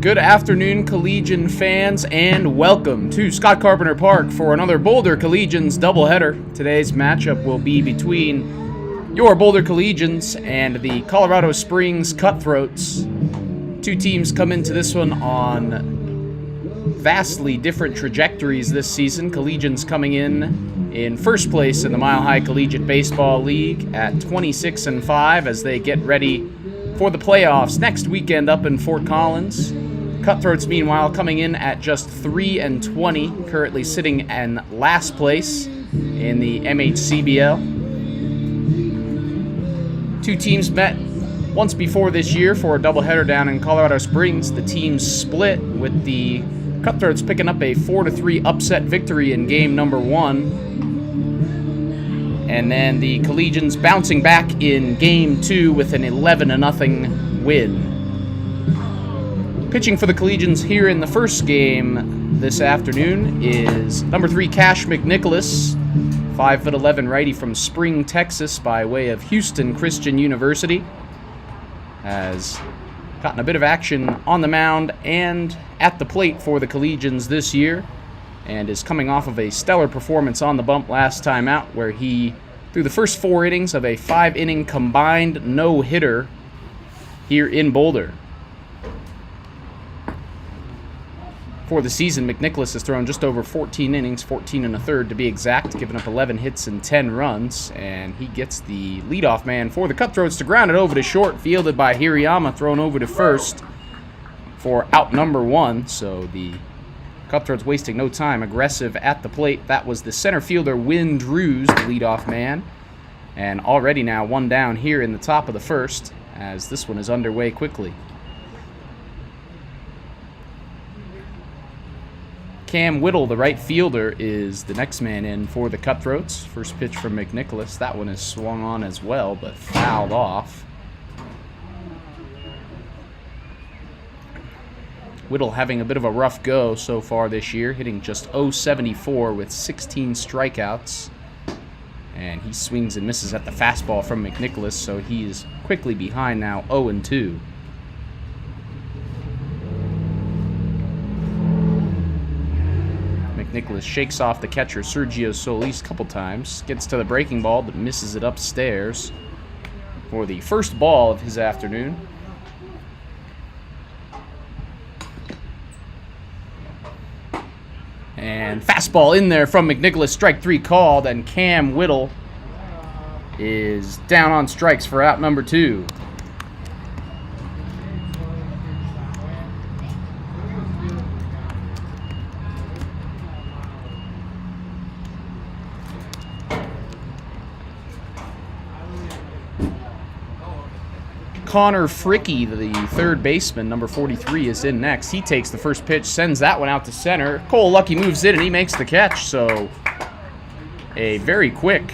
Good afternoon, Collegian fans, and welcome to Scott Carpenter Park for another Boulder Collegians doubleheader. Today's matchup will be between your Boulder Collegians and the Colorado Springs Cutthroats. Two teams come into this one on vastly different trajectories this season. Collegians coming in first place in the Mile High Collegiate Baseball League at 26-5 as they get ready for the playoffs next weekend up in Fort Collins. Cutthroats, meanwhile, coming in at just 3-20, currently sitting in last place in the MHCBL. Two teams met once before this year for a doubleheader down in Colorado Springs. The teams split, with the Cutthroats picking up a 4-3 upset victory in game number 1. And then the Collegians bouncing back in game 2 with an 11-0 win. Pitching for the Collegians here in the first game this afternoon is number 3 Cash McNicholas, 5'11" righty from Spring, Texas, by way of Houston Christian University. Has gotten a bit of action on the mound and at the plate for the Collegians this year, and is coming off of a stellar performance on the bump last time out, where he threw the first 4 innings of a 5-inning combined no-hitter here in Boulder. For the season, McNicholas has thrown just over 14 innings, 14 1/3 to be exact, giving up 11 hits and 10 runs, and he gets the leadoff man for the Cutthroats to ground it over to short, fielded by Hirayama, thrown over to first for out number 1. So the Cutthroats wasting no time, aggressive at the plate. That was the center fielder, Wynn Drews, the leadoff man, and already now 1 down here in the top of the first, as this one is underway quickly. Cam Whittle, the right fielder, is the next man in for the Cutthroats. First pitch from McNicholas. That one is swung on as well, but fouled off. Whittle having a bit of a rough go so far this year, hitting just .074 with 16 strikeouts. And he swings and misses at the fastball from McNicholas, so he's quickly behind now, 0-2. Nicholas shakes off the catcher Sergio Solis a couple times, gets to the breaking ball but misses it upstairs for the first ball of his afternoon. And fastball in there from McNicholas, strike 3 called, and Cam Whittle is down on strikes for out number 2. Connor Fricky, the third baseman, number 43, is in next. He takes the first pitch, sends that one out to center. Cole Lucky moves in, and he makes the catch. So a very quick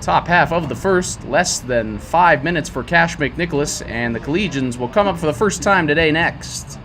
top half of the first. Less than 5 minutes for Cash McNicholas, and the Collegians will come up for the first time today next.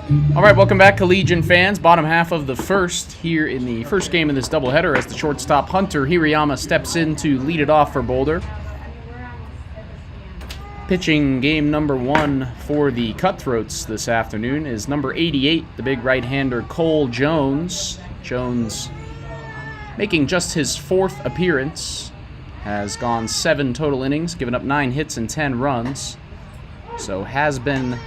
All right, welcome back, Collegian fans. Bottom half of the first here in the first game of this doubleheader as the shortstop Hunter Hirayama steps in to lead it off for Boulder. Pitching game number 1 for the Cutthroats this afternoon is number 88, the big right-hander Cole Jones. Jones making just his 4th appearance, has gone 7 total innings, given up 9 hits and 10 runs, so has been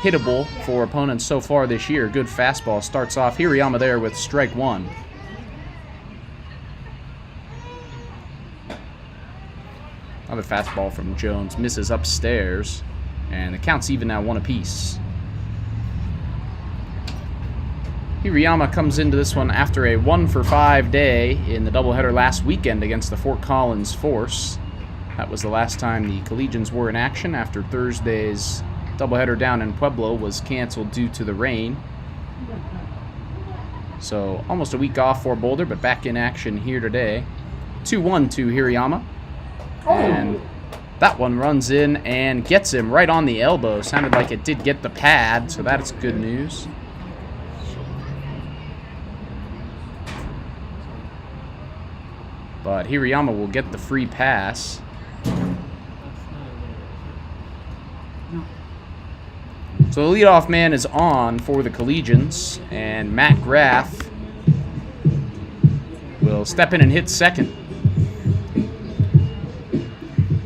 hittable for opponents so far this year. Good fastball starts off. Hirayama there with strike 1. Another fastball from Jones misses upstairs, and the count's even now 1 apiece. Hirayama comes into this one after a 1-for-5 day in the doubleheader last weekend against the Fort Collins Force. That was the last time the Collegians were in action after Thursday's doubleheader down in Pueblo was canceled due to the rain. So almost a week off for Boulder, but back in action here today. 2-1 to Hirayama. And that one runs in and gets him right on the elbow. Sounded like it did get the pad, so that's good news. But Hirayama will get the free pass. So the leadoff man is on for the Collegians, and Matt Graff will step in and hit second.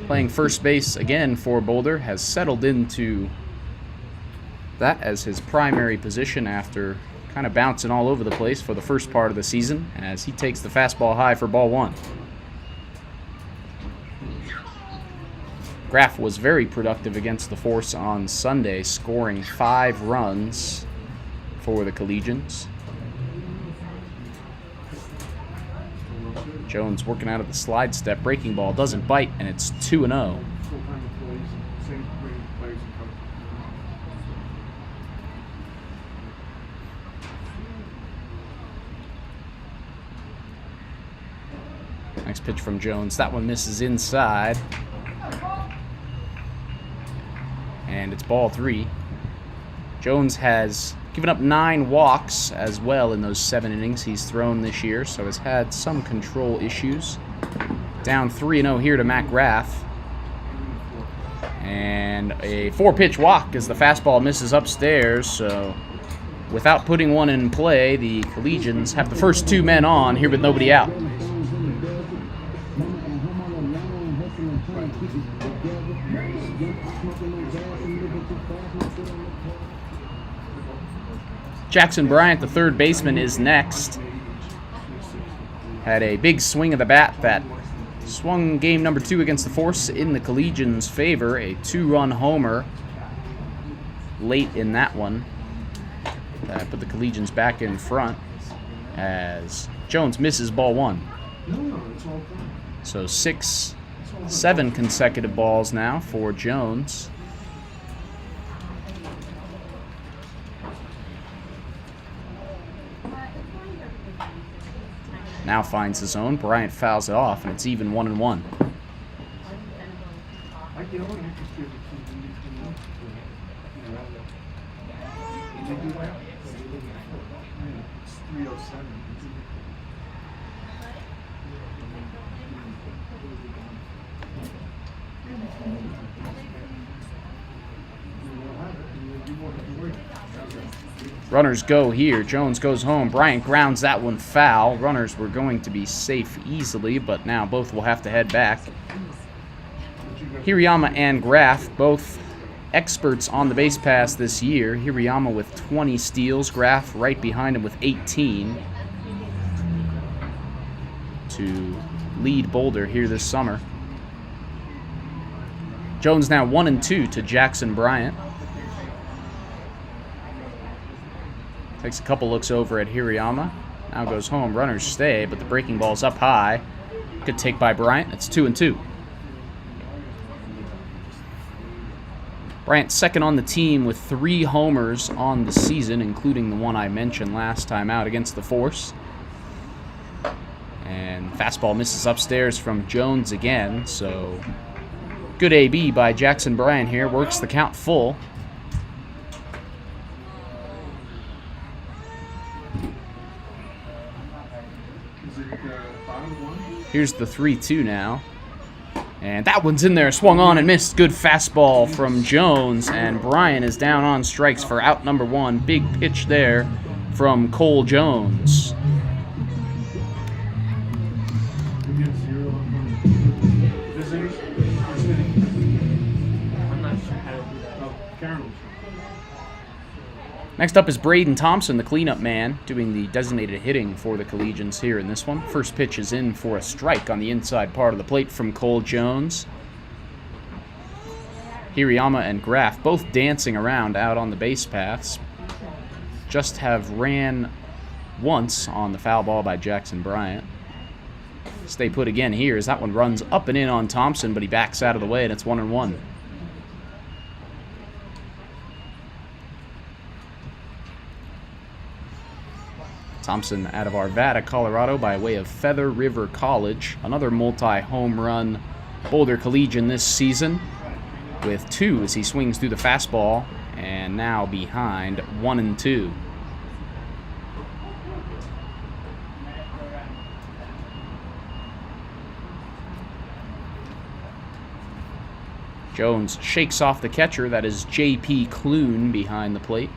Playing first base again for Boulder, has settled into that as his primary position after kind of bouncing all over the place for the first part of the season, as he takes the fastball high for ball 1. Graff was very productive against the Force on Sunday, scoring 5 runs for the Collegians. Jones working out of the slide step. Breaking ball doesn't bite, and it's 2-0. Next pitch from Jones. That one misses inside. And it's ball 3. Jones has given up 9 walks as well in those 7 innings he's thrown this year, so has had some control issues. Down 3-0 here to Matt Graff. And a 4-pitch walk as the fastball misses upstairs, so without putting one in play, the Collegians have the first 2 men on here with nobody out. Jackson Bryant, the third baseman, is next. Had a big swing of the bat that swung game number 2 against the Force in the Collegians' favor. A 2-run homer late in that one. That put the Collegians back in front as Jones misses ball 1. So 7 consecutive balls now for Jones. Now finds his own. Bryant fouls it off, and it's even 1-1. Runners go here. Jones goes home. Bryant grounds that one foul. Runners were going to be safe easily, but now both will have to head back. Hirayama and Graff, both experts on the base pass this year. Hirayama with 20 steals. Graff right behind him with 18 to lead Boulder here this summer. Jones now 1-2 to Jackson Bryant. Takes a couple looks over at Hirayama. Now goes home. Runners stay, but the breaking ball's up high. Good take by Bryant. It's 2-2. Bryant second on the team with 3 homers on the season, including the one I mentioned last time out against the Force. And fastball misses upstairs from Jones again, so good AB by Jackson Bryant here. Works the count full. Here's the 3-2 now. And that one's in there, swung on and missed. Good fastball from Jones, and Brian is down on strikes for out number 1. Big pitch there from Cole Jones. Next up is Braden Thompson, the cleanup man, doing the designated hitting for the Collegians here in this one. First pitch is in for a strike on the inside part of the plate from Cole Jones. Hirayama and Graff both dancing around out on the base paths. Just have ran once on the foul ball by Jackson Bryant. Stay put again here as that one runs up and in on Thompson, but he backs out of the way and it's 1-1. Thompson out of Arvada, Colorado by way of Feather River College. Another multi-home run Boulder Collegian this season with 2 as he swings through the fastball and now behind 1-2. Jones shakes off the catcher. That is J.P. Clune behind the plate.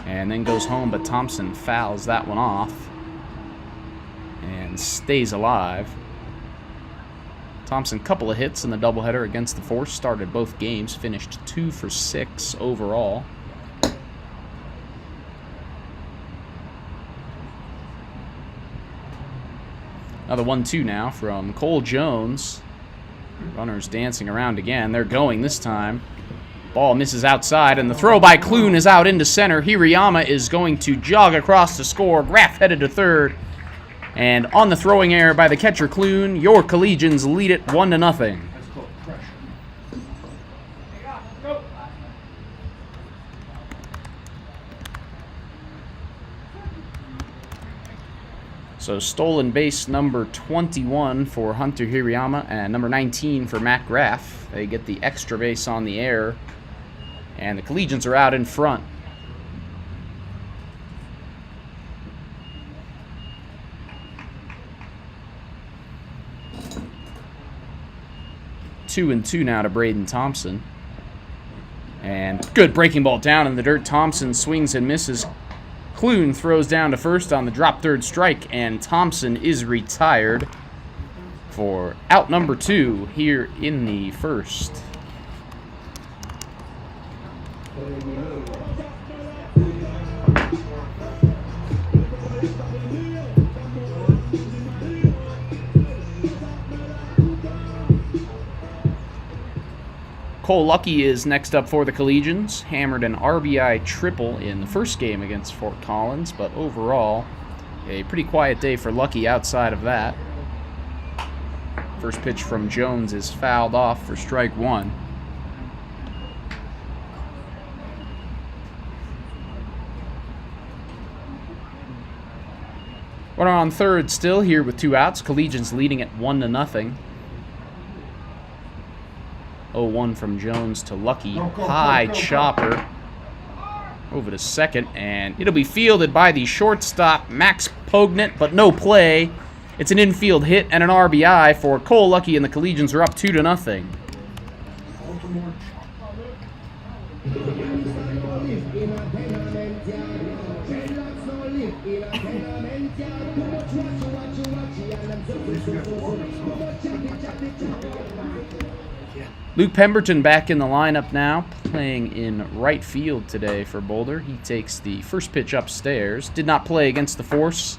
And then goes home, but Thompson fouls that one off and stays alive. Thompson, couple of hits in the doubleheader against the Force. Started both games, finished 2 for 6 overall. Another 1-2 now from Cole Jones. Runners dancing around again. They're going this time. Ball misses outside, and the throw by Clune is out into center. Hirayama is going to jog across to score. Graff headed to third. And on the throwing error by the catcher Clune, your Collegians lead it 1-0. So stolen base number 21 for Hunter Hirayama and number 19 for Matt Graff. They get the extra base on the error. And the Collegians are out in front. Two and two now to Braden Thompson. And good breaking ball down in the dirt. Thompson swings and misses. Clune throws down to first on the drop third strike, and Thompson is retired for out number 2 here in the first. Cole Luckey is next up for the Collegians. Hammered an RBI triple in the first game against Fort Collins, but overall, a pretty quiet day for Luckey outside of that. First pitch from Jones is fouled off for strike 1. We're on third still here with 2 outs. Collegians leading at 1-0. 0-1 from Jones to Luckey. High chopper over to second, and it'll be fielded by the shortstop, Max Pognett, but no play. It's an infield hit and an RBI for Cole Luckey, and the Collegians are up 2-0. Luke Pemberton back in the lineup now, playing in right field today for Boulder. He takes the first pitch upstairs. Did not play against the Force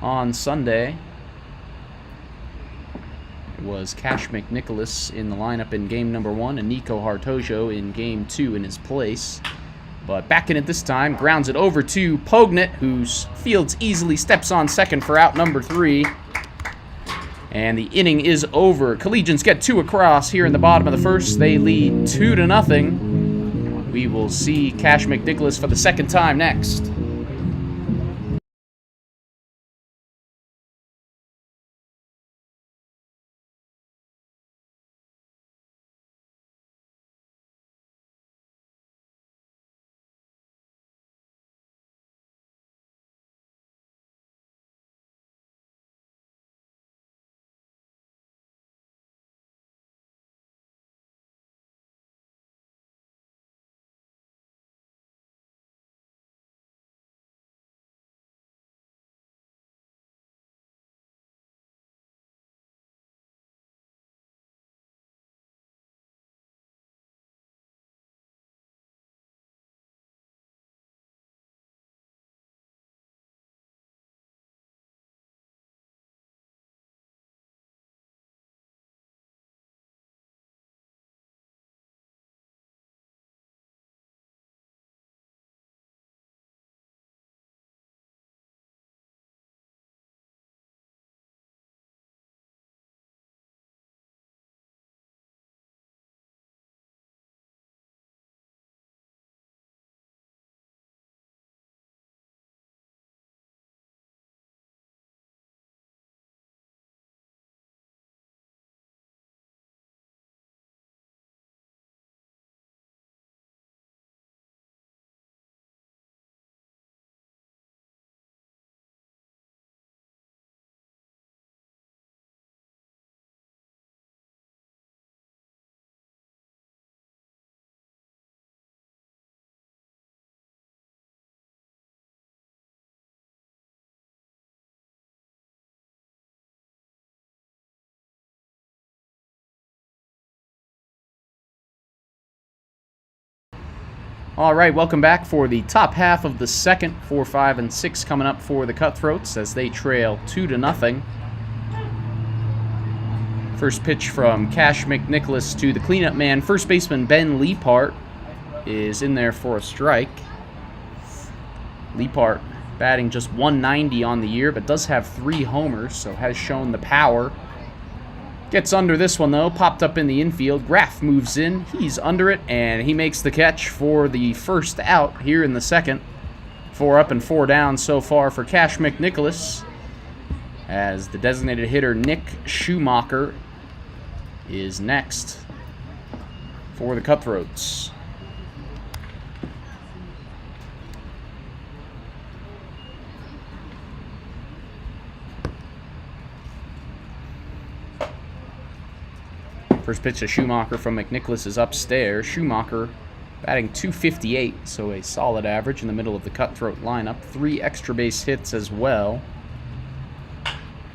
on Sunday. It was Cash McNicholas in the lineup in game number 1 and Nico Hartojo in game 2 in his place. But back in it this time, grounds it over to Pognett, who fields easily, steps on second for out number 3. And the inning is over. Collegians get 2 across here in the bottom of the first. They lead 2-0. We will see Cash McNicholas for the second time next. All right, welcome back for the top half of the second. 4, 5, and 6 coming up for the Cutthroats as they trail 2-0. First pitch from Cash McNicholas to the cleanup man. First baseman Ben Leapart is in there for a strike. Leapart batting just .190 on the year, but does have 3 homers, so has shown the power. Gets under this one, though. Popped up in the infield. Graff moves in. He's under it, and he makes the catch for the first out here in the second. 4 up and 4 down so far for Cash McNicholas, as the designated hitter Nick Schumacher is next for the Cutthroats. First pitch to Schumacher from McNicholas is upstairs. Schumacher batting .258, so a solid average in the middle of the Cutthroat lineup. 3 extra base hits as well.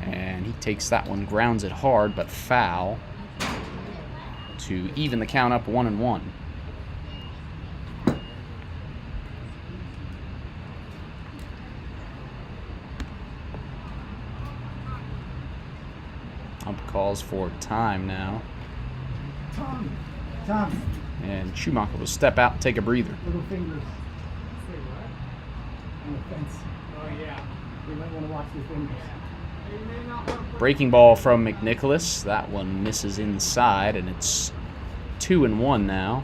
And he takes that one, grounds it hard, but foul to even the count up 1-1. Ump calls for time now. Tom. And Schumacher will step out and take a breather. Little fingers. Say what? On the fence. Oh, yeah. You might want to watch your fingers. Breaking ball from McNicholas. That one misses inside, and it's 2-1 now.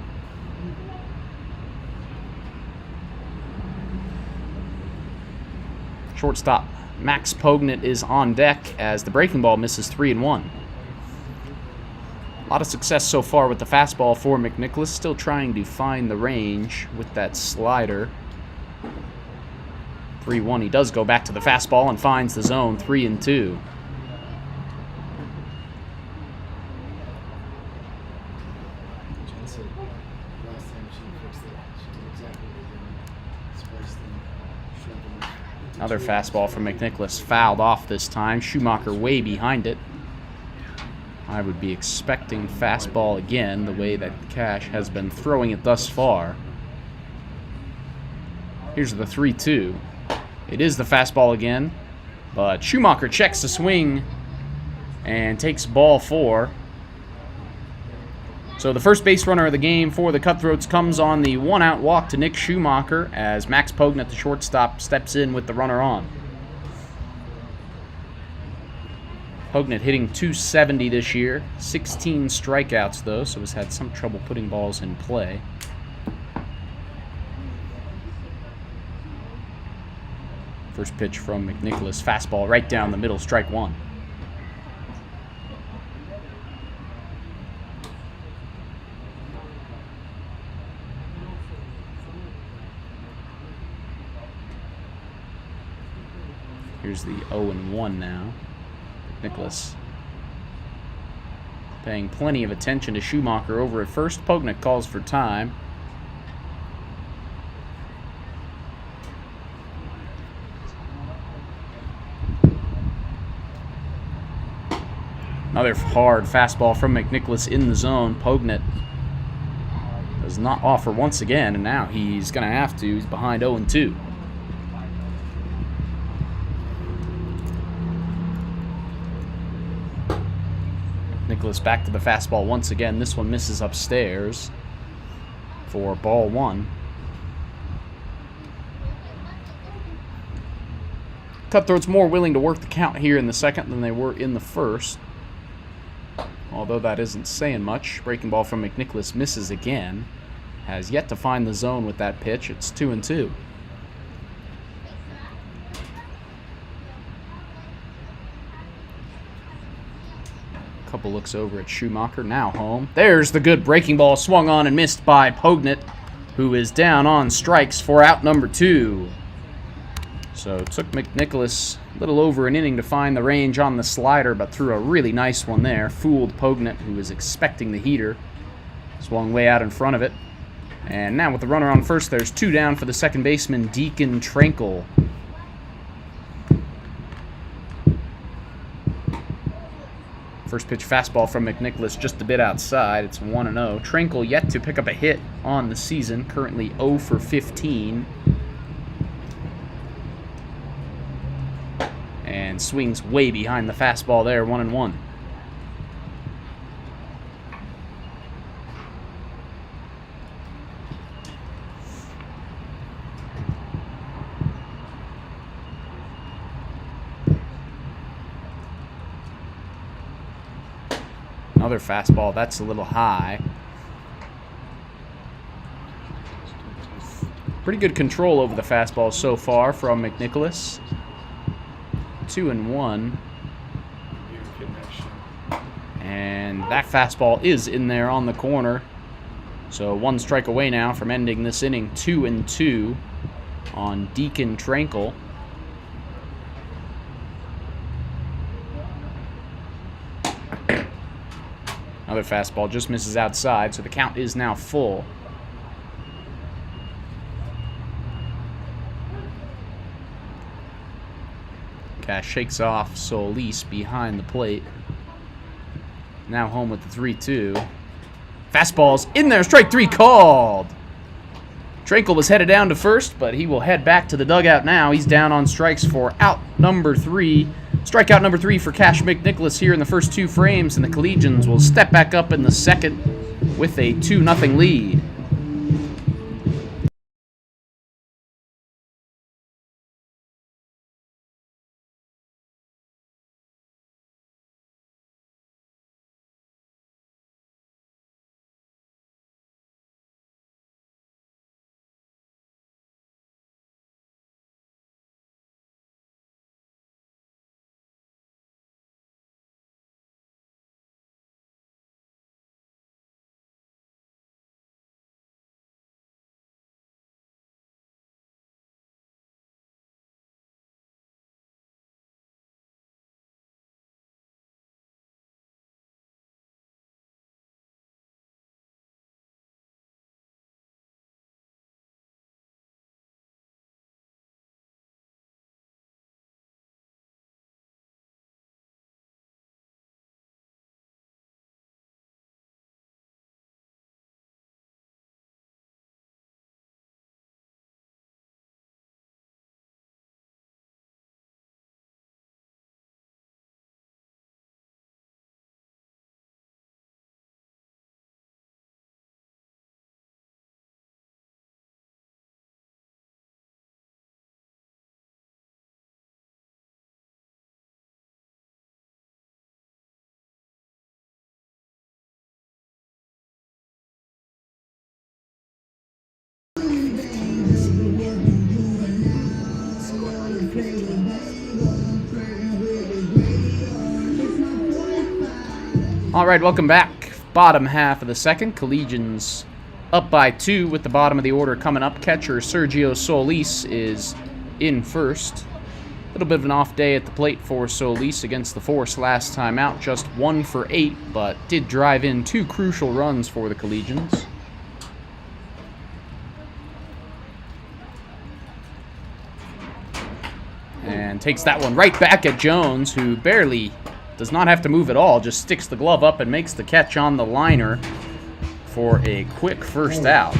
Shortstop Max Pognett is on deck as the breaking ball misses 3-1. A lot of success so far with the fastball for McNicholas. Still trying to find the range with that slider. 3-1. He does go back to the fastball and finds the zone. 3-2. Another fastball from McNicholas, fouled off this time. Schumacher way behind it. I would be expecting fastball again, the way that Cash has been throwing it thus far. Here's the 3-2. It is the fastball again, but Schumacher checks the swing and takes ball 4. So the first base runner of the game for the Cutthroats comes on the 1-out walk to Nick Schumacher as Max Pognett, the shortstop, steps in with the runner on. Pognett hitting .270 this year. 16 strikeouts, though, so has had some trouble putting balls in play. First pitch from McNicholas. Fastball right down the middle, strike 1. Here's the 0-1 now. McNicholas paying plenty of attention to Schumacher over at first. Pognett calls for time. Another hard fastball from McNicholas in the zone. Pognett does not offer once again, and now he's going to have to. He's behind 0-2. Nicholas back to the fastball once again. This one misses upstairs for ball 1. Cutthroats more willing to work the count here in the second than they were in the first. Although that isn't saying much. Breaking ball from McNicholas misses again. Has yet to find the zone with that pitch. It's 2-2. Couple looks over at Schumacher, now home. There's the good breaking ball, swung on and missed by Pognett, who is down on strikes for out number 2. So it took McNicholas a little over an inning to find the range on the slider, but threw a really nice one there. Fooled Pognett, who was expecting the heater. Swung way out in front of it. And now with the runner on first, there's 2 down for the second baseman, Deacon Trankel. First pitch fastball from McNicholas just a bit outside. It's 1-0. Tranquil yet to pick up a hit on the season. Currently 0 for 15. And swings way behind the fastball there. 1-1. Another fastball, that's a little high. Pretty good control over the fastball so far from McNicholas. 2-1. And that fastball is in there on the corner. So 1 strike away now from ending this inning. 2-2 on Deacon Tranquil. Another fastball just misses outside, so the count is now full. Cash shakes off Solis behind the plate. Now home with the 3-2. Fastball's in there, strike 3 called. Tranquil was headed down to first, but he will head back to the dugout now. He's down on strikes for out number 3. Strikeout number 3 for Cash McNicholas here in the first 2 frames, and the Collegians will step back up in the second with a 2-0 lead. All right, welcome back. Bottom half of the second. Collegians up by 2 with the bottom of the order coming up. Catcher Sergio Solis is in first. A little bit of an off day at the plate for Solis against the Force last time out. Just 1 for 8, but did drive in 2 crucial runs for the Collegians. And takes that one right back at Jones, who barely does not have to move at all, just sticks the glove up and makes the catch on the liner for a quick first out.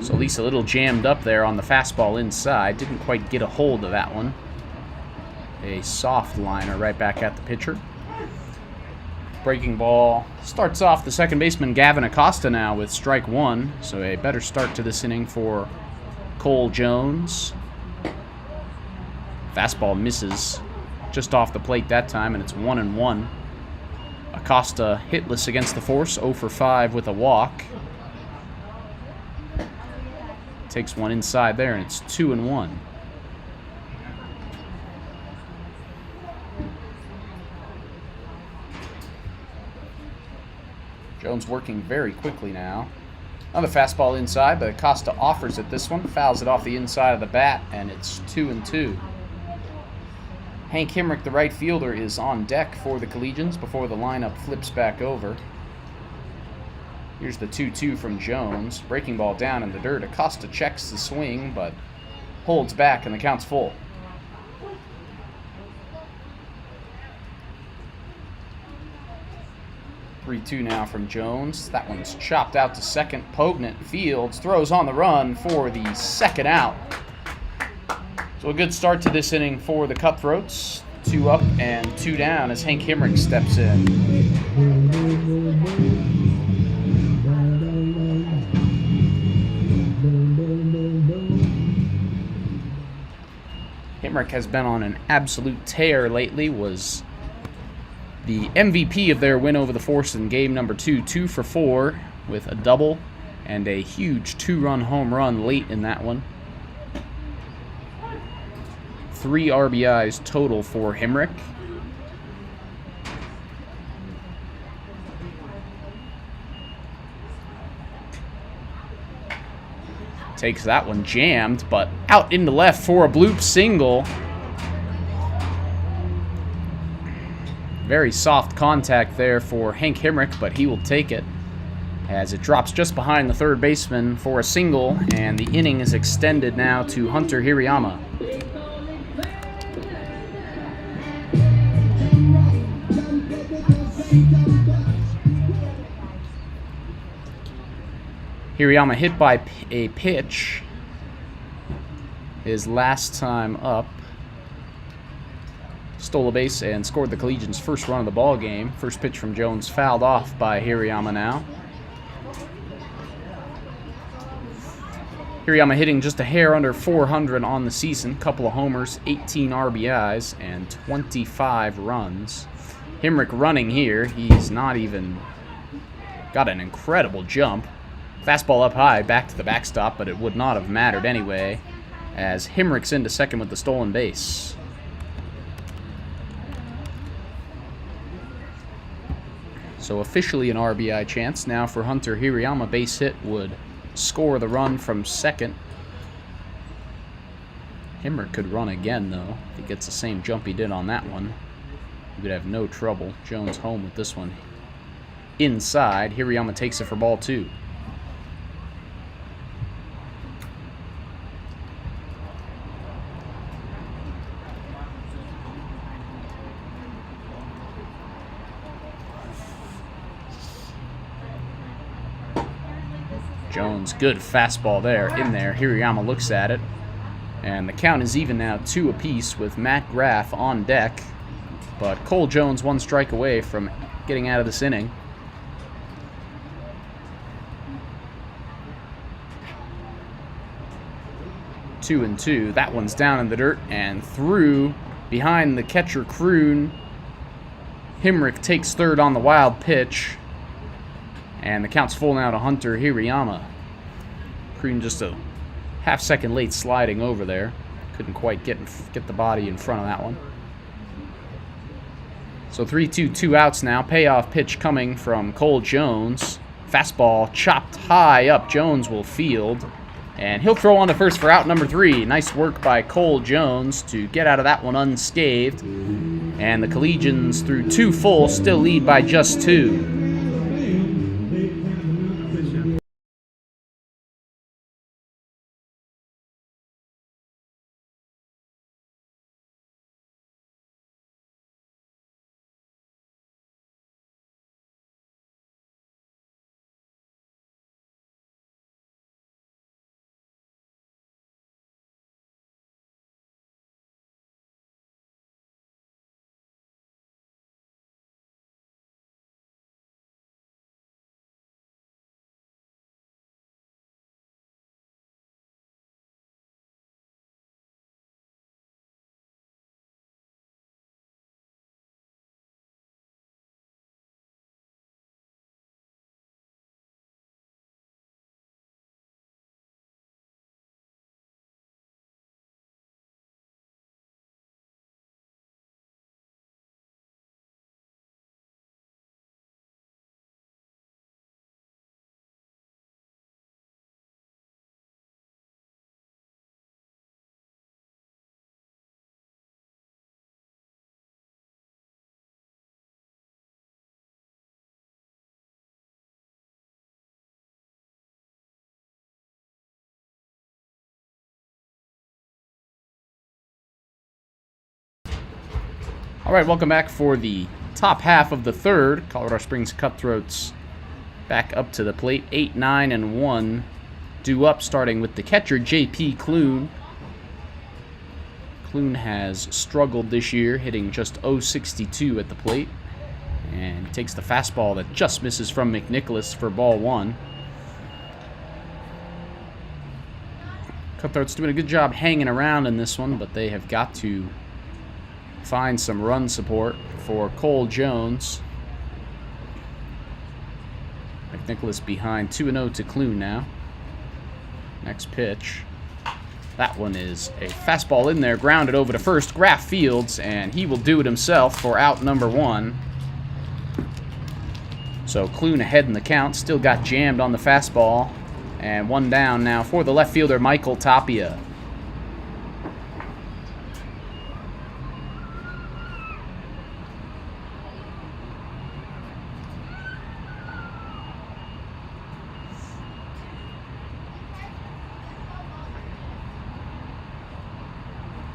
Solis a little jammed up there on the fastball inside. Didn't quite get a hold of that one. A soft liner right back at the pitcher. Breaking ball starts off the second baseman Gavin Acosta now with strike 1. So a better start to this inning for Cole Jones. Fastball misses just off the plate that time, and it's 1-1. Acosta hitless against the Force, 0 for 5 with a walk. Takes one inside there, and it's 2-1. Jones working very quickly now. Another fastball inside, but Acosta offers it this one. Fouls it off the inside of the bat, and it's 2-2. Hank Hemrick, the right fielder, is on deck for the Collegians before the lineup flips back over. Here's the 2-2 from Jones. Breaking ball down in the dirt. Acosta checks the swing, but holds back, and the count's full. Three-two now from Jones. That one's chopped out to second. Pognant Fields throws on the run for the second out. So a good start to this inning for the Cutthroats. 2 up and 2 down as Hank Himrick steps in. Himrick has been on an absolute tear lately, was the MVP of their win over the Force in game number 2, 2 for 4 with a double and a huge 2-run home run late in that one. 3 RBIs total for Himrick. Takes that one jammed, but out into left for a bloop single. Very soft contact there for Hank Himrick, but he will take it as it drops just behind the third baseman for a single, and the inning is extended now to Hunter Hirayama. Hirayama hit by a pitch his last time up. Stole a base and scored the Collegians' first run of the ball game. First pitch from Jones fouled off by Hirayama now. Hirayama hitting just a hair under 400 on the season. Couple of homers, 18 RBIs, and 25 runs. Himrick running here. He's not even got an incredible jump. Fastball up high, back to the backstop, but it would not have mattered anyway, as Himrick's into second with the stolen base. So officially an RBI chance now for Hunter Hirayama. Base hit would score the run from second. Himrick could run again, though. If he gets the same jump he did on that one, he would have no trouble. Jones home with this one. Inside, Hirayama takes it for ball 2. Jones, good fastball there, in there. Hirayama looks at it, and the count is even now 2 apiece with Matt Graff on deck, but Cole Jones 1 strike away from getting out of this inning. Two and 2. That one's down in the dirt and through behind the catcher Kroon. Himrick takes third on the wild pitch. And the count's full now to Hunter Hirayama. Kroon just a half-second late sliding over there. Couldn't quite get the body in front of that one. So 3-2, 2 outs now. Payoff pitch coming from Cole Jones. Fastball chopped high up. Jones will field. And he'll throw on to first for out number 3. Nice work by Cole Jones to get out of that one unscathed. And the Collegians, through 2 full, still lead by just 2. All right, welcome back for the top half of the third. Colorado Springs Cutthroats back up to the plate. 8, 9, and 1 due up, starting with the catcher, J.P. Clune. Clune has struggled this year, hitting just .062 at the plate. And he takes the fastball that just misses from McNicholas for ball 1. Cutthroats doing a good job hanging around in this one, but they have got to find some run support for Cole Jones. McNicholas behind 2-0 to Clune now. Next pitch. That one is a fastball in there, grounded over to first. Graff fields, and he will do it himself for out number 1. So Clune ahead in the count, still got jammed on the fastball. And 1 down now for the left fielder, Michael Tapia.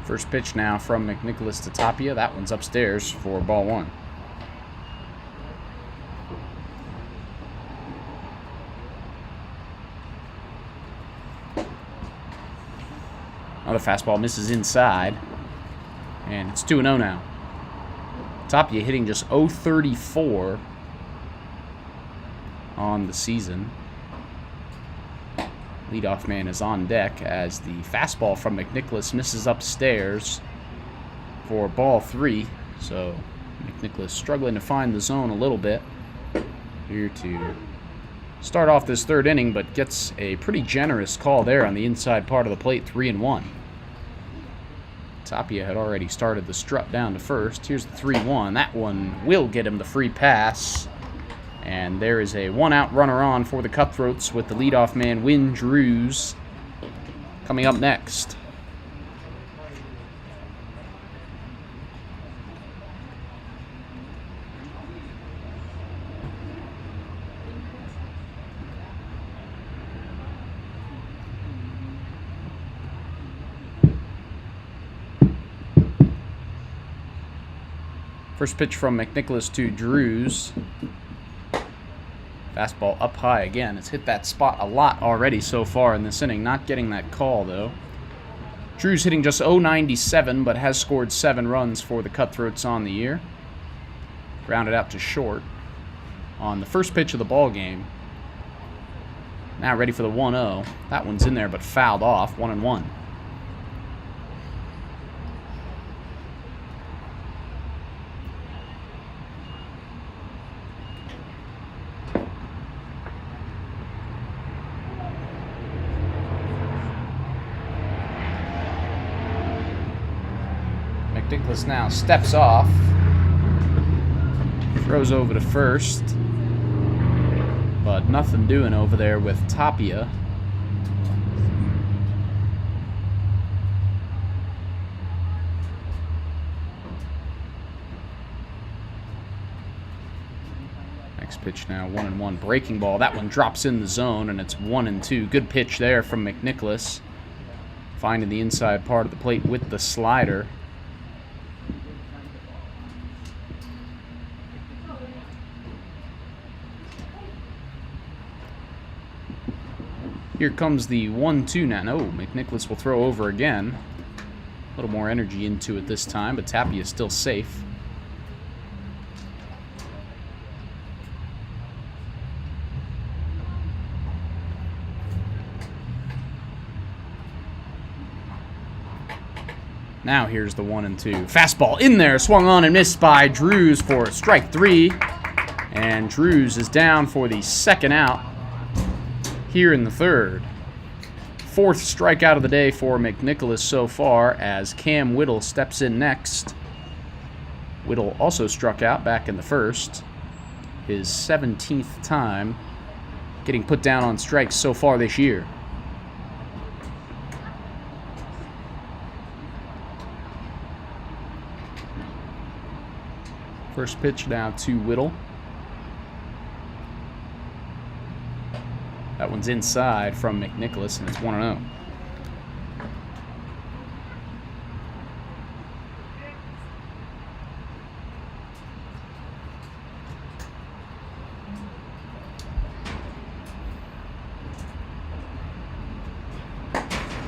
First pitch now from McNicholas to Tapia. That one's upstairs for ball 1. Another fastball misses inside. And it's 2-0 now. Tapia hitting just .034 on the season. Leadoff man is on deck as the fastball from McNicholas misses upstairs for ball 3. So McNicholas struggling to find the zone a little bit here to start off this third inning, but gets a pretty generous call there on the inside part of the plate, 3-1. Tapia had already started the strut down to first. Here's the 3-1. That one will get him the free pass. And there is a 1-out runner on for the Cutthroats with the leadoff man, Wynn Drews, coming up next. First pitch from McNicholas to Drews. Fastball up high again. It's hit that spot a lot already so far in this inning. Not getting that call, though. Drews hitting just .097, but has scored 7 runs for the Cutthroats on the year. Grounded out to short on the first pitch of the ball game. Now ready for the 1-0. That one's in there, but fouled off. 1-1. McNicholas now steps off, throws over to first, but nothing doing over there with Tapia. Next pitch now, 1-1, breaking ball. That one drops in the zone, and it's 1-2. Good pitch there from McNicholas, finding the inside part of the plate with the slider. Here comes the 1-2 now. No, McNicholas will throw over again. A little more energy into it this time, but Tapia is still safe. Now here's the 1-2. Fastball in there, swung on and missed by Drews for strike 3. And Drews is down for the second out here in the third. 4th strikeout of the day for McNicholas so far as Cam Whittle steps in next. Whittle also struck out back in the first. His 17th time getting put down on strikes so far this year. First pitch now to Whittle. That one's inside from McNicholas, and it's 1-0.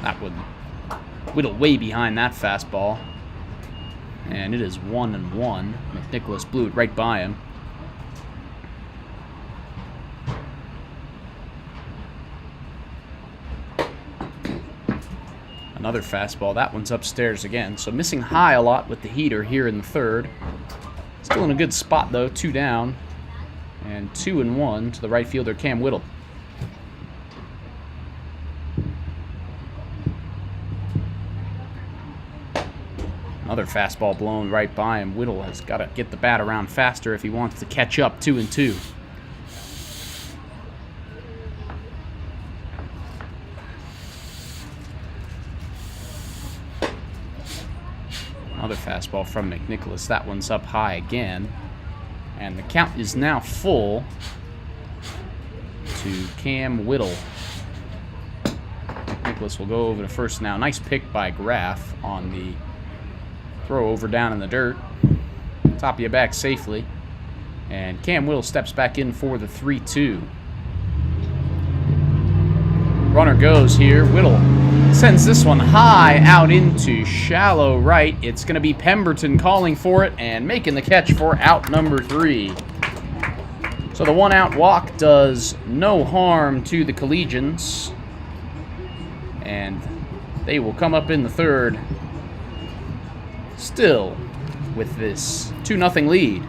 That would whittle way behind that fastball. And it is 1-1. McNicholas blew it right by him. Another fastball. That one's upstairs again. So missing high a lot with the heater here in the third. Still in a good spot, though. 2 down. And 2-1 to the right fielder, Cam Whittle. Another fastball blown right by him. Whittle has got to get the bat around faster if he wants to catch up. 2-2. Another fastball from McNicholas. That one's up high again. And the count is now full to Cam Whittle. McNicholas will go over to first now. Nice pick by Graff on the throw over down in the dirt. Top of you back safely. And Cam Whittle steps back in for the 3-2. Runner goes here. Whittle sends this one high out into shallow right. It's going to be Pemberton calling for it and making the catch for out number 3. So the 1-out walk does no harm to the Collegians. And they will come up in the third still with this 2-0 lead.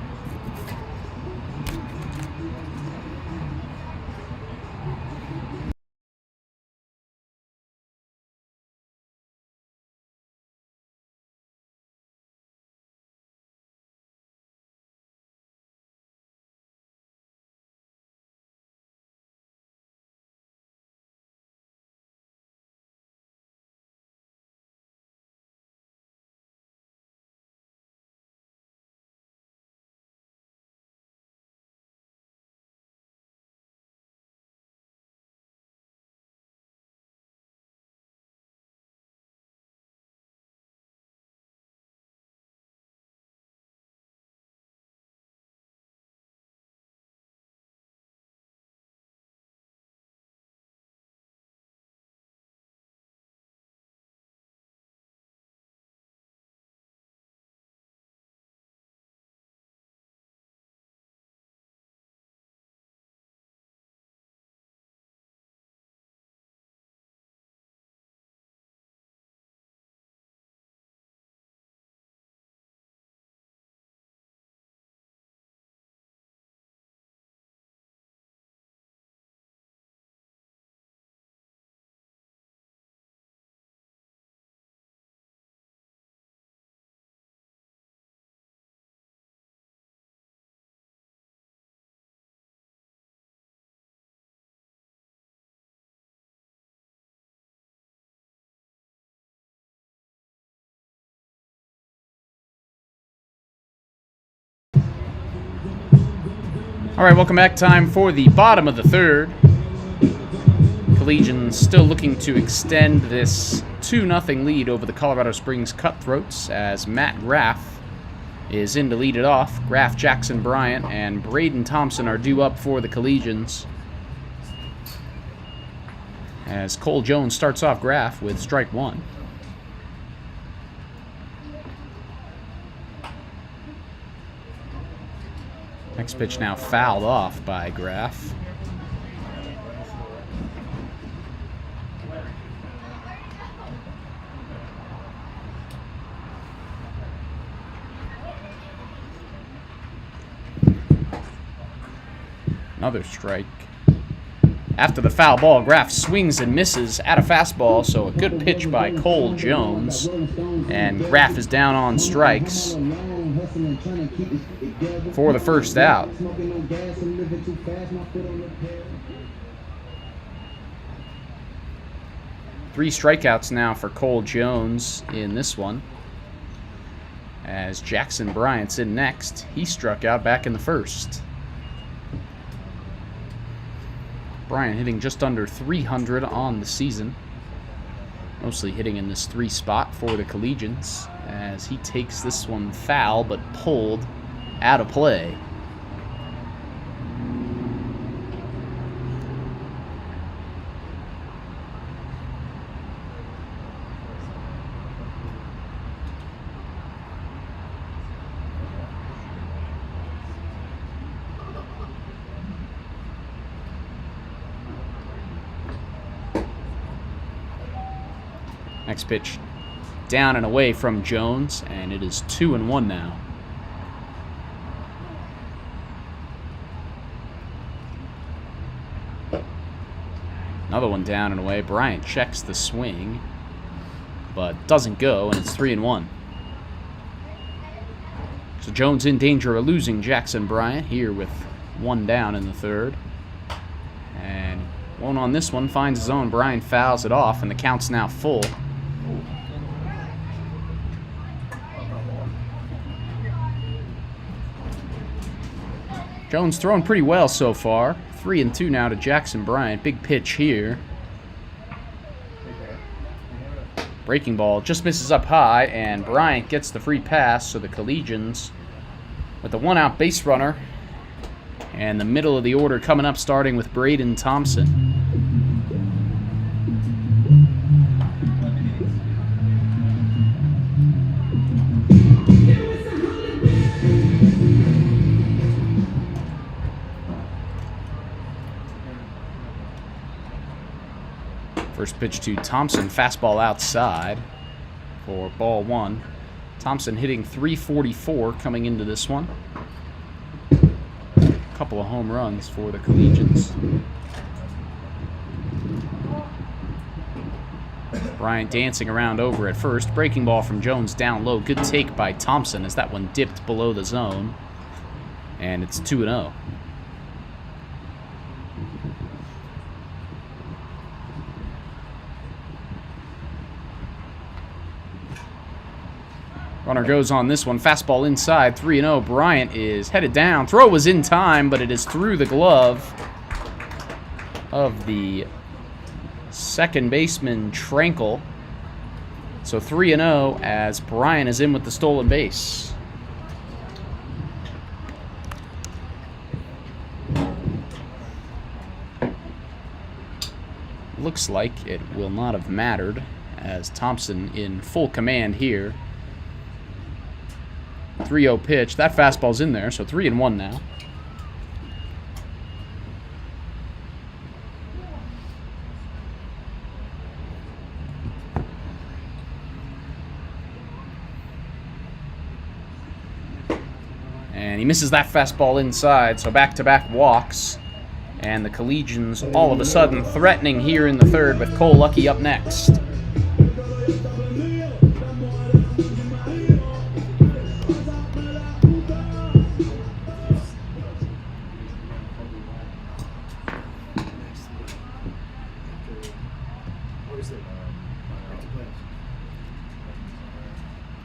All right, welcome back. Time for the bottom of the third. Collegians still looking to extend this 2-0 lead over the Colorado Springs Cutthroats as Matt Graff is in to lead it off. Graff, Jackson Bryant, and Braden Thompson are due up for the Collegians. As Cole Jones starts off Graff with strike 1. Next pitch now fouled off by Graff. Another strike. After the foul ball, Graff swings and misses at a fastball, so a good pitch by Cole Jones. And Graff is down on strikes for the first out. 3 strikeouts now for Cole Jones in this one. As Jackson Bryant's in next. He struck out back in the first. Bryant hitting just under 300 on the season. Mostly hitting in this 3 spot for the Collegians as he takes this one foul but pulled out of play. Next pitch down and away from Jones, and it is 2-1 now. Another one down and away. Bryant checks the swing, but doesn't go, and it's 3-1. So Jones in danger of losing Jackson Bryant here with one down in the third. And one on this one, finds his own. Bryant fouls it off, and the count's now full. Jones throwing pretty well so far. 3-2 now to Jackson Bryant. Big pitch here. Breaking ball just misses up high, and Bryant gets the free pass, so the Collegians with the one-out base runner. And the middle of the order coming up, starting with Braden Thompson. First pitch to Thompson, fastball outside for ball one. Thompson hitting .344 coming into this one. A couple of home runs for the Collegians. Bryant dancing around over at first. Breaking ball from Jones down low. Good take by Thompson as that one dipped below the zone. And it's 2-0. Runner goes on this one. Fastball inside, 3-0. Bryant is headed down. Throw was in time, but it is through the glove of the second baseman, Trankel. So 3-0 as Bryant is in with the stolen base. Looks like it will not have mattered as Thompson in full command here. 3-0 pitch. That fastball's in there, so 3-1 now. And he misses that fastball inside, so back-to-back walks. And the Collegians all of a sudden threatening here in the third with Cole Lucky up next.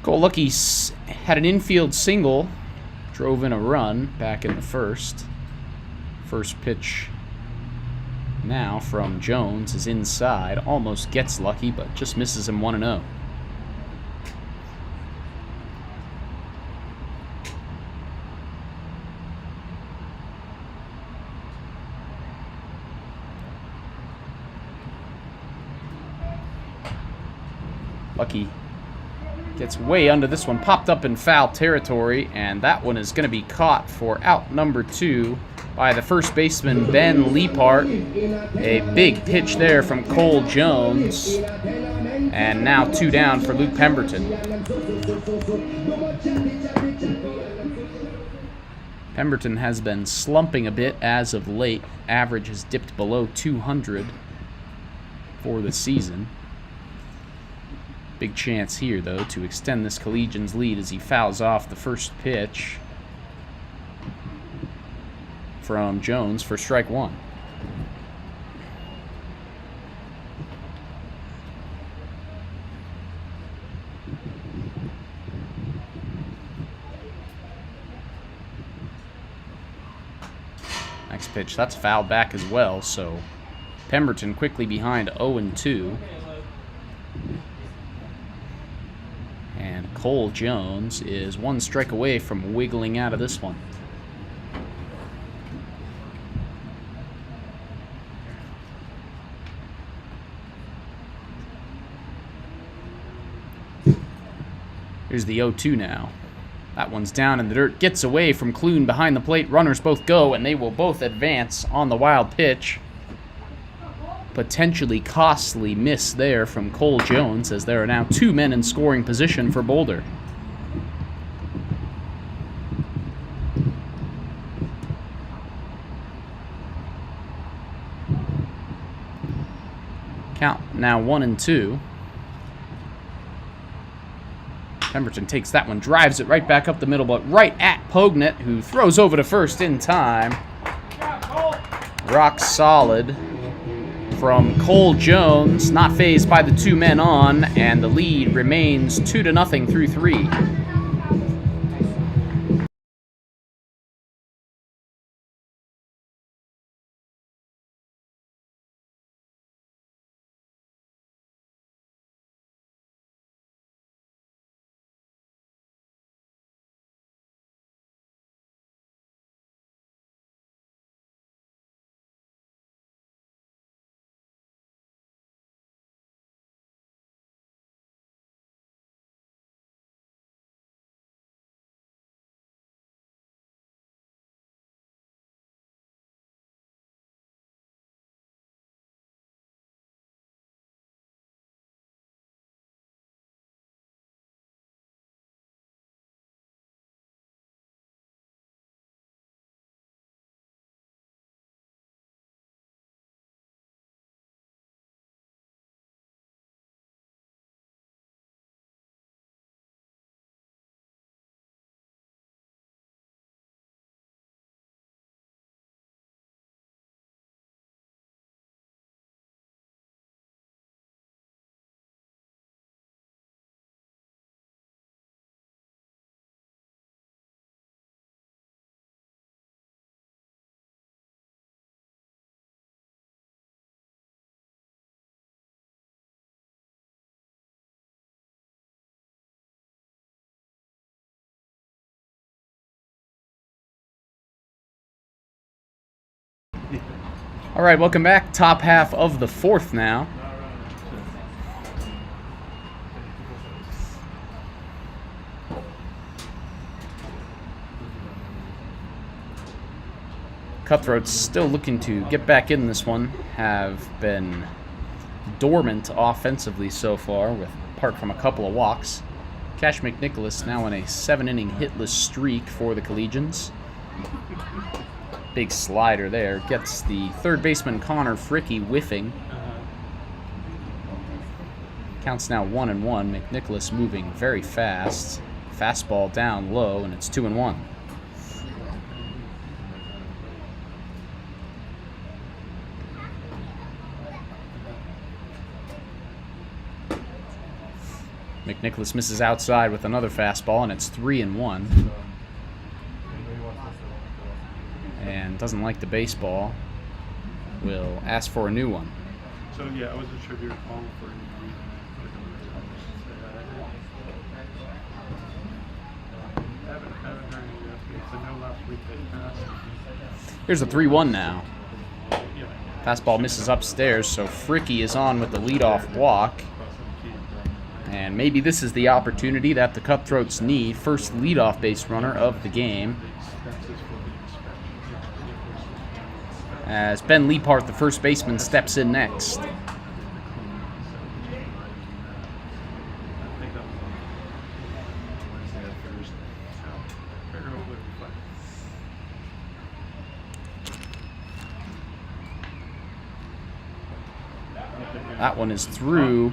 Cole Lucky had an infield single, drove in a run back in the first. First pitch now from Jones is inside, almost gets Lucky, but just misses him 1-0. Lucky gets way under this one, popped up in foul territory, and that one is going to be caught for out number 2 by the first baseman, Ben Leapart. A big pitch there from Cole Jones, and now 2 down for Luke Pemberton. Pemberton has been slumping a bit as of late. Average has dipped below 200 for the season. Big chance here, though, to extend this Collegians lead as he fouls off the first pitch from Jones for strike one. Next pitch, that's fouled back as well, so Pemberton quickly behind 0-2. And Cole Jones is 1 strike away from wiggling out of this one. Here's the 0-2 now. That one's down in the dirt. Gets away from Clune behind the plate. Runners both go, and they will both advance on the wild pitch. potentially costly miss there from Cole Jones, as there are now 2 men in scoring position for Boulder. Count now 1-2. Pemberton takes that one, drives it right back up the middle, but right at Pognet, who throws over to first in time. Rock solid from Cole Jones, not fazed by the 2 men on, and the lead remains 2-0 through 3. All right, welcome back. Top half of the 4th now. Cutthroats still looking to get back in this one. Have been dormant offensively so far, apart from a couple of walks. Cash McNicholas now on a 7-inning hitless streak for the Collegians. Big slider there. Gets the third baseman Connor Fricky whiffing. Counts now 1-1. McNicholas moving very fast. Fastball down low, and it's 2-1. McNicholas misses outside with another fastball, and it's 3-1. And doesn't like the baseball. Will ask for a new one. So yeah, I wasn't sure if you were calling for any reason. I haven't heard any updates. I know last week they passed. Here's a 3-1 now. Fastball misses upstairs, so Fricky is on with the leadoff walk. And maybe this is the opportunity that the Cutthroats need. First leadoff base runner of the game. As Ben Leapart, the first baseman, steps in next. That one is through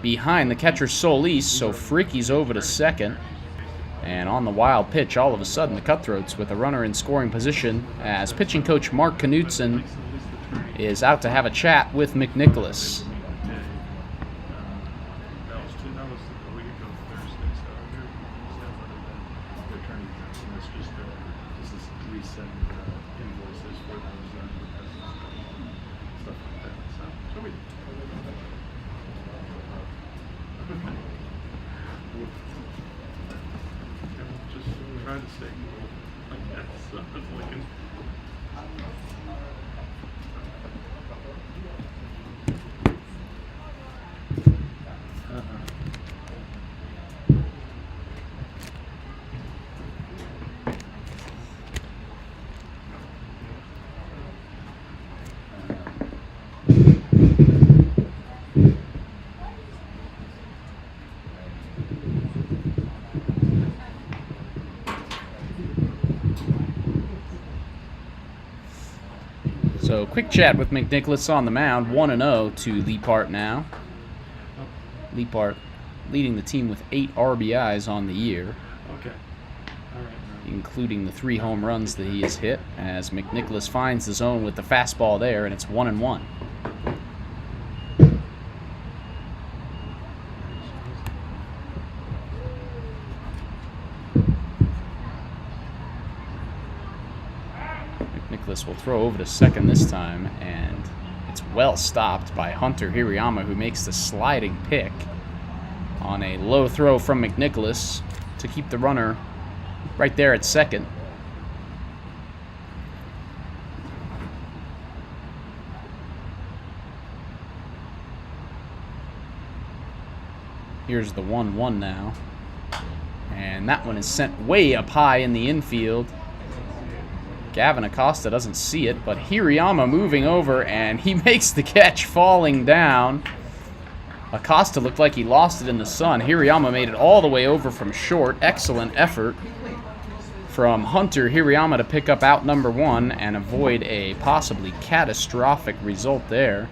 behind the catcher Solis, so Fricky's over to second. And on the wild pitch, all of a sudden, the Cutthroats with a runner in scoring position as pitching coach Mark Knutson is out to have a chat with McNicholas. Trying to stay cool. I guess. So it's looking. So, quick chat with McNicholas on the mound. 1-0 to Leapart now. Leapart leading the team with 8 RBIs on the year. Okay. All right. Including the 3 home runs that he has hit, as McNicholas finds the zone with the fastball there, and it's 1-1. McNicholas will throw over to second this time, and it's well stopped by Hunter Hirayama, who makes the sliding pick on a low throw from McNicholas to keep the runner right there at second. Here's the 1-1 now. And that one is sent way up high in the infield. Gavin Acosta doesn't see it, but Hirayama moving over, and he makes the catch falling down. Acosta looked like he lost it in the sun. Hirayama made it all the way over from short. Excellent effort from Hunter Hirayama to pick up out number 1 and avoid a possibly catastrophic result there.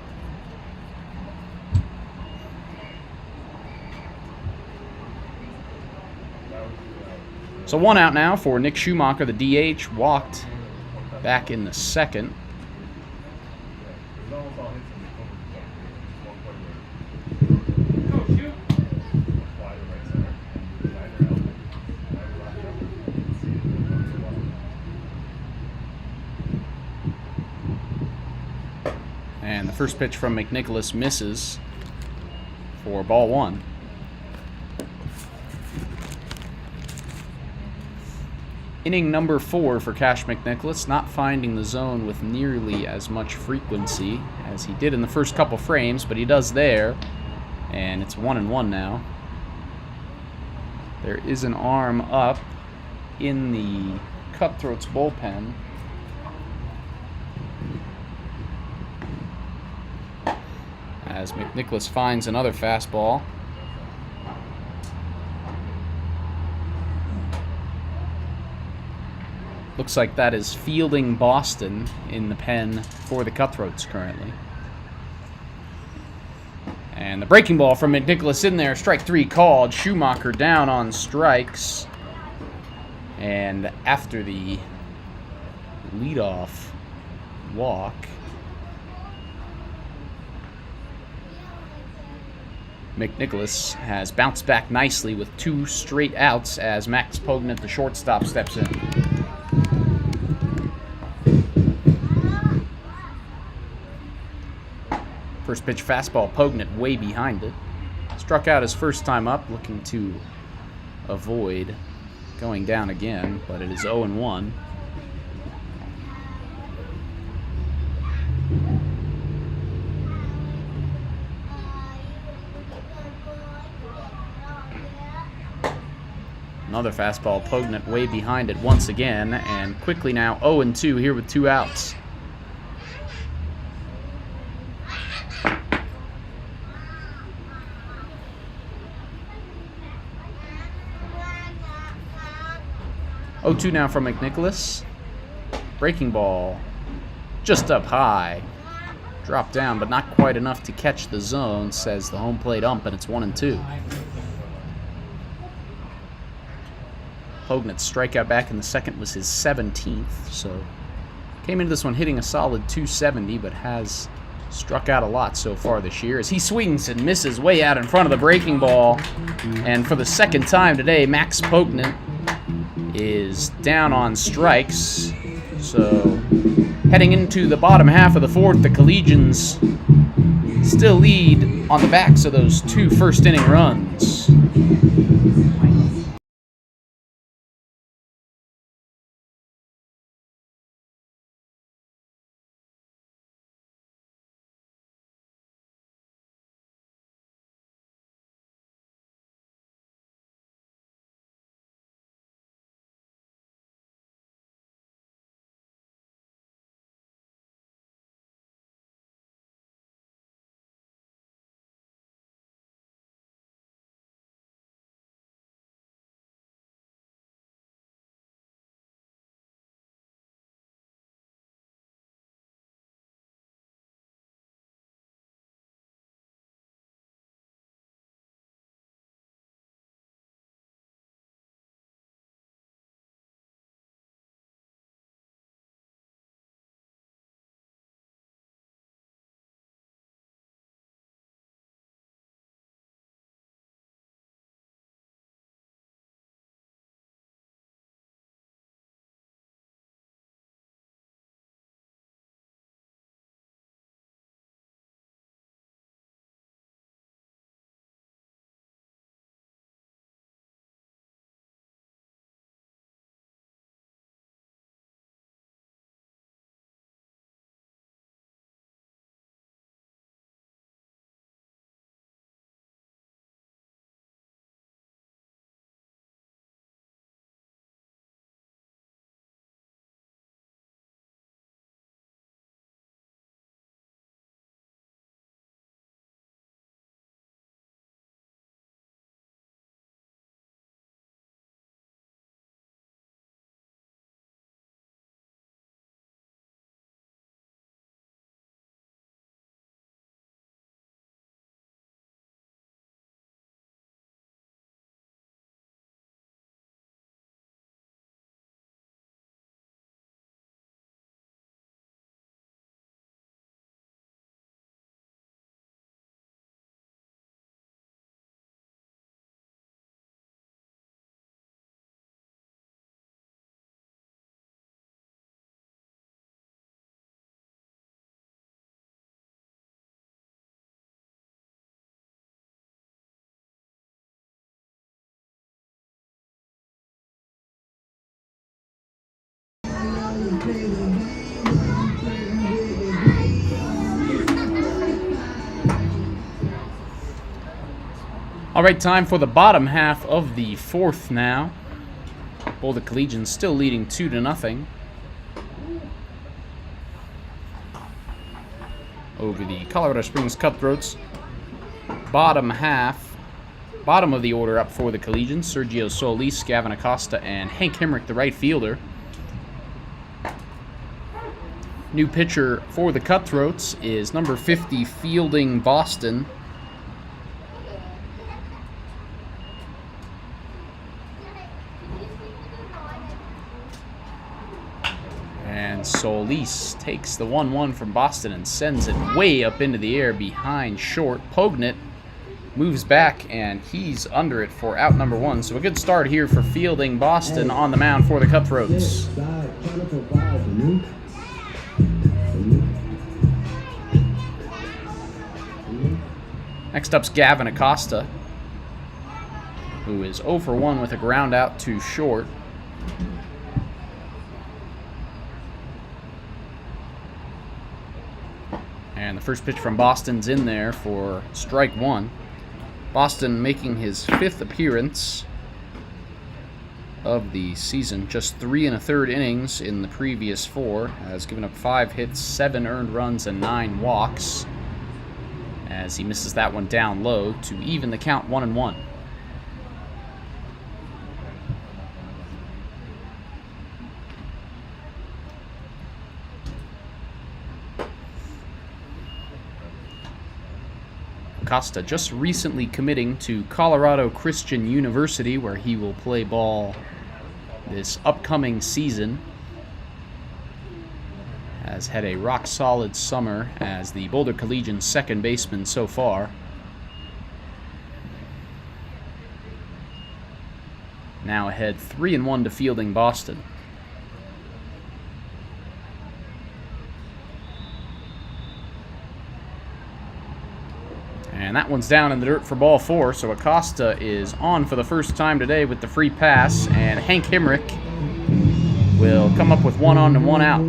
So 1 out now for Nick Schumacher. The DH walked back in the second. And the first pitch from McNicholas misses for ball 1. Inning number 4 for Cash McNicholas, not finding the zone with nearly as much frequency as he did in the first couple frames, but he does there, and it's 1-1 now. There is an arm up in the Cutthroats bullpen. As McNicholas finds another fastball. Looks like that is fielding Boston in the pen for the Cutthroats currently. And the breaking ball from McNicholas in there. Strike 3 called. Schumacher down on strikes. And after the leadoff walk, McNicholas has bounced back nicely with 2 straight outs as Max Pognant, the shortstop, steps in. First pitch fastball, Pognant way behind it. Struck out his first time up, looking to avoid going down again, but it is 0-1. Another fastball, Pognant way behind it once again, and quickly now 0-2 here with 2 outs. Oh, 2 now from McNicholas. Breaking ball just up high. Dropped down, but not quite enough to catch the zone, says the home plate ump, and it's 1-2. Pognant's strikeout back in the second was his 17th, so came into this one hitting a solid 270, but has struck out a lot so far this year as he swings and misses way out in front of the breaking ball. And for the second time today, Max Pognant is down on strikes. So heading into the bottom half of the 4th, the Collegians still lead on the backs of those 2 first-inning runs. All right, time for the bottom half of the fourth now. Boulder Collegians still leading 2-0 over the Colorado Springs Cutthroats. Bottom half, bottom of the order up for the Collegians: Sergio Solis, Gavin Acosta, and Hank Hemrick, the right fielder. New pitcher for the Cutthroats is number 50, fielding Boston. And Solis takes the 1-1 from Boston and sends it way up into the air behind short. Pognit moves back, and he's under it for out number 1. So a good start here for fielding Boston on the mound for the Cutthroats. Next up's Gavin Acosta, who is 0 for 1 with a ground out to short. And the first pitch from Boston's in there for strike 1. Boston making his 5th appearance of the season. Just 3 1/3 innings in the previous 4. Has given up 5 hits, 7 earned runs, and 9 walks, as he misses that one down low to even the count 1-1. Acosta just recently committing to Colorado Christian University, where he will play ball this upcoming season. Has had a rock-solid summer as the Boulder Collegians' second baseman so far. Now ahead 3-1 to fielding Boston. And that one's down in the dirt for ball 4, so Acosta is on for the first time today with the free pass, and Hank Hemrick will come up with 1 on and 1 out.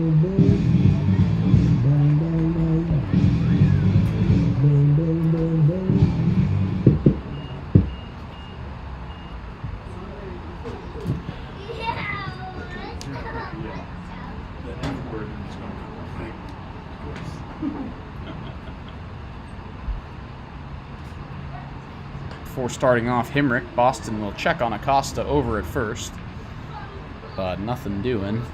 Before starting off Hemrick, Boston will check on Acosta over at first, but nothing doing.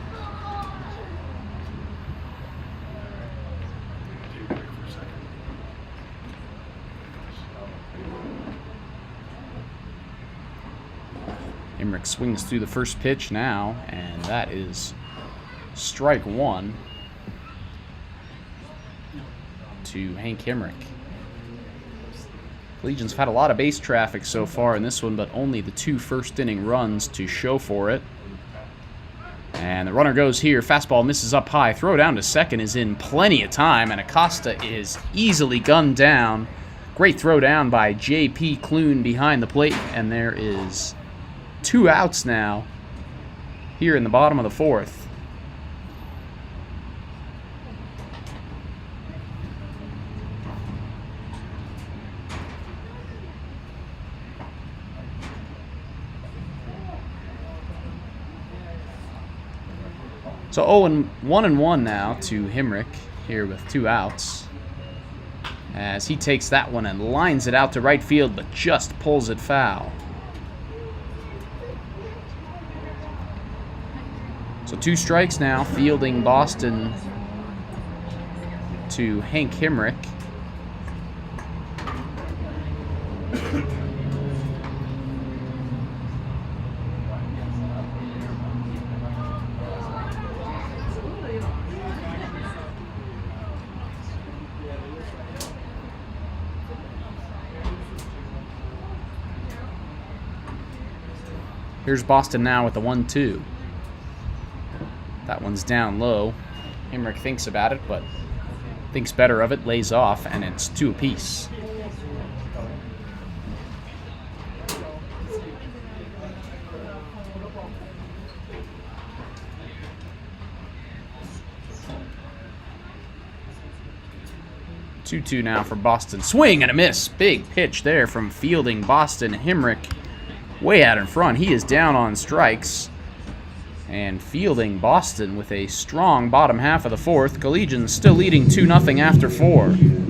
Hemrick swings through the first pitch now, and that is strike 1 to Hank Hemrick. Collegians have had a lot of base traffic so far in this one, but only the 2 first-inning runs to show for it. And the runner goes here. Fastball misses up high. Throw down to second is in plenty of time, and Acosta is easily gunned down. Great throw down by J.P. Clune behind the plate, and there is 2 outs now here in the bottom of the 4th. So 1-1 now to Hemrick here with 2 outs, as he takes that one and lines it out to right field, but just pulls it foul. So 2 strikes now, fielding Boston to Hank Hemrick. Here's Boston now with the 1-2. That one's down low. Hemrick thinks about it, but thinks better of it, lays off, and it's 2 apiece. 2-2 now for Boston. Swing and a miss. Big pitch there from fielding Boston. Himrick way out in front. He is down on strikes. And fielding Boston with a strong bottom half of the fourth. Collegians still leading 2-0 after 4.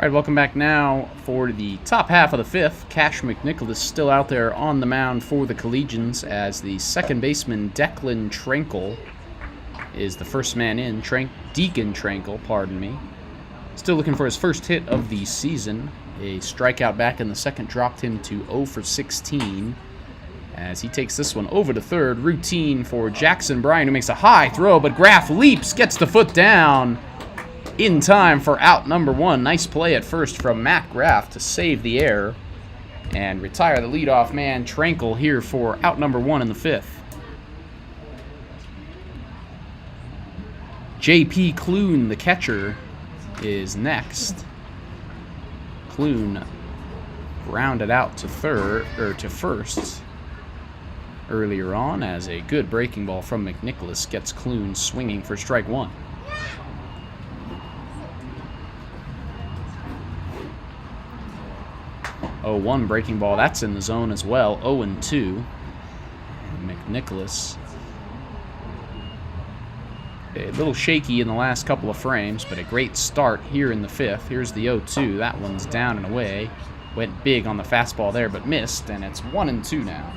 All right, welcome back now for the top half of the fifth. Cash McNicholas still out there on the mound for the Collegians as the second baseman Declan Tranquil is the first man in. Deacon Tranquil, pardon me. Still looking for his first hit of the season. A strikeout back in the second dropped him to 0 for 16 as he takes this one over to third. Routine for Jackson Bryan, who makes a high throw, but Graff leaps, gets the foot down in time for out number 1. Nice play at first from Matt Graff to save the error and retire the leadoff man Tranquil here for out number 1 in the fifth. J.P. Clune, the catcher, is next. Clune grounded out to first earlier on as a good breaking ball from McNicholas gets Clune swinging for strike 1. 0-1 breaking ball. That's in the zone as well. 0-2. McNicholas a little shaky in the last couple of frames, but a great start here in the fifth. Here's the 0-2. That one's down and away. Went big on the fastball there, but missed, and it's 1-2 now.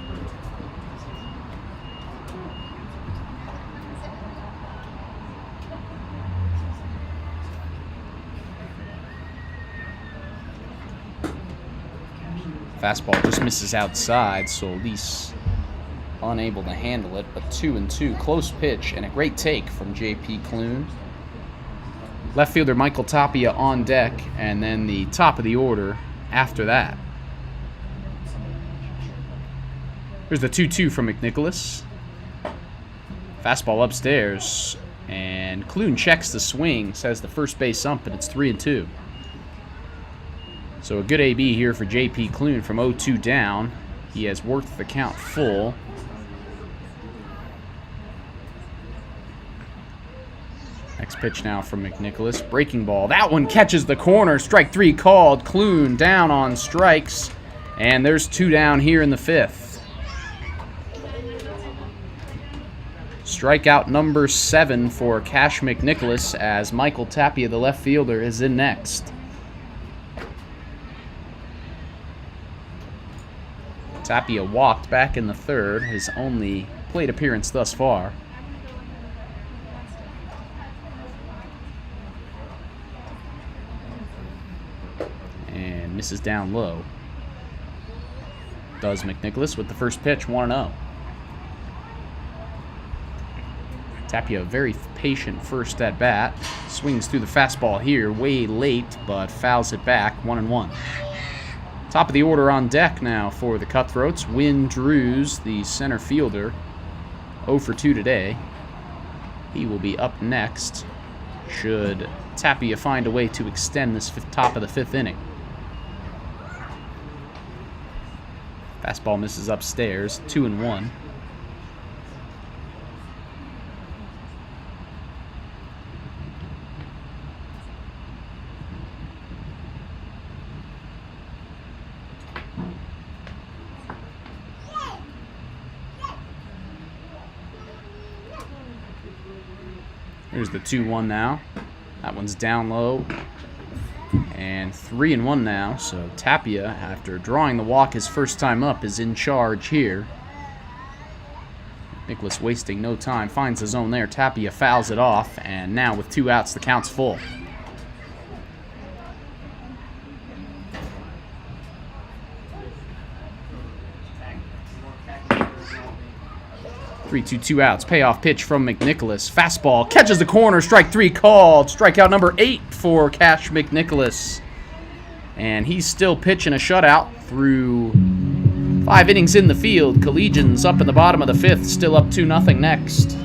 Fastball just misses outside, so Elise unable to handle it, but 2-2. Close pitch and a great take from J.P. Clune. Left fielder Michael Tapia on deck, and then the top of the order after that. Here's the 2-2 from McNicholas. Fastball upstairs, and Clune checks the swing, says the first base ump, and it's 3-2. So a good AB here for J.P. Clune from 0-2 down. He has worked the count full. Next pitch now from McNicholas. Breaking ball. That one catches the corner. Strike 3 called. Clune down on strikes. And there's 2 down here in the fifth. Strikeout number 7 for Cash McNicholas as Michael Tapia, the left fielder, is in next. Tapia walked back in the third, his only plate appearance thus far. And misses down low. Does McNicholas with the first pitch, 1-0. Tapia very patient first at bat. Swings through the fastball here, way late, but fouls it back, 1-1. Top of the order on deck now for the Cutthroats. Wynn Drews, the center fielder, 0 for 2 today. He will be up next should Tapia find a way to extend this top of the fifth inning. Fastball misses upstairs, 2-1. Here's the 2-1 now. That one's down low. And 3-1 now. So Tapia, after drawing the walk his first time up, is in charge here. Nicholas wasting no time, finds the zone there. Tapia fouls it off, and now with 2 outs, the count's full. 3-2, 2 outs. Payoff pitch from McNicholas. Fastball catches the corner. Strike 3 called. Strikeout number 8 for Cash McNicholas. And he's still pitching a shutout through 5 innings in the field. Collegians up in the bottom of the 5th, still up 2-0 next.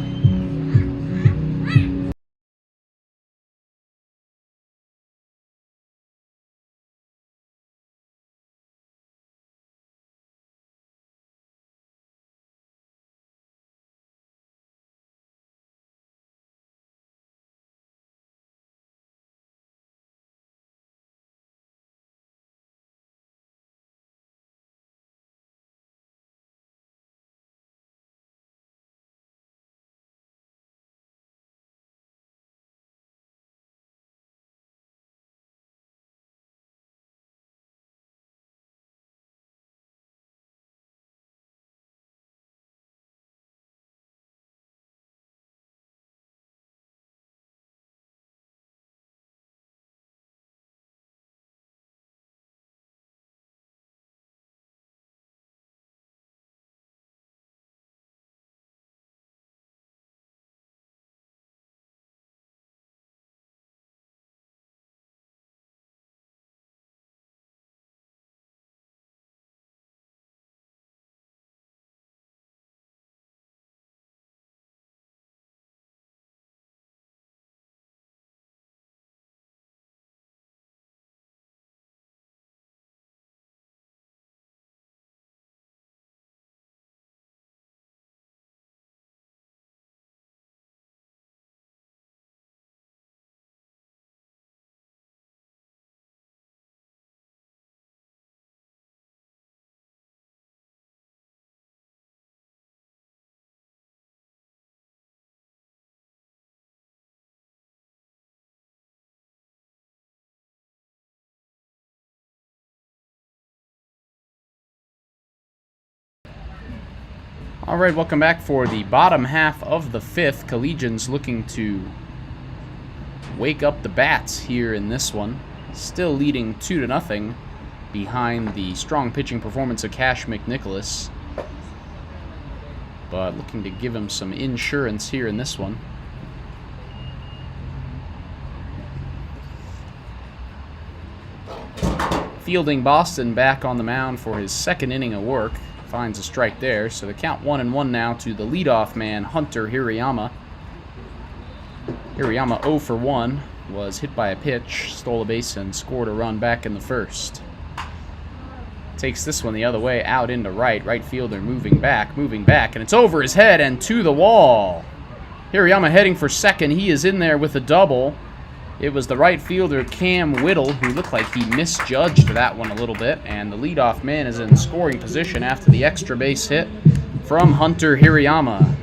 All right, welcome back for the bottom half of the 5th. Collegians looking to wake up the bats here in this one. Still leading 2-0 behind the strong pitching performance of Cash McNicholas. But looking to give him some insurance here in this one. Fielding Boston back on the mound for his 2nd inning of work. Finds a strike there, so the count 1-1 now to the leadoff man, Hunter Hirayama. Hirayama 0 for 1, was hit by a pitch, stole a base, and scored a run back in the 1st. Takes this one the other way, out into right. Right fielder moving back, and it's over his head and to the wall. Hirayama heading for 2nd. He is in there with a double. It was the right fielder, Cam Whittle, who looked like he misjudged that one a little bit, and the leadoff man is in scoring position after the extra base hit from Hunter Hirayama.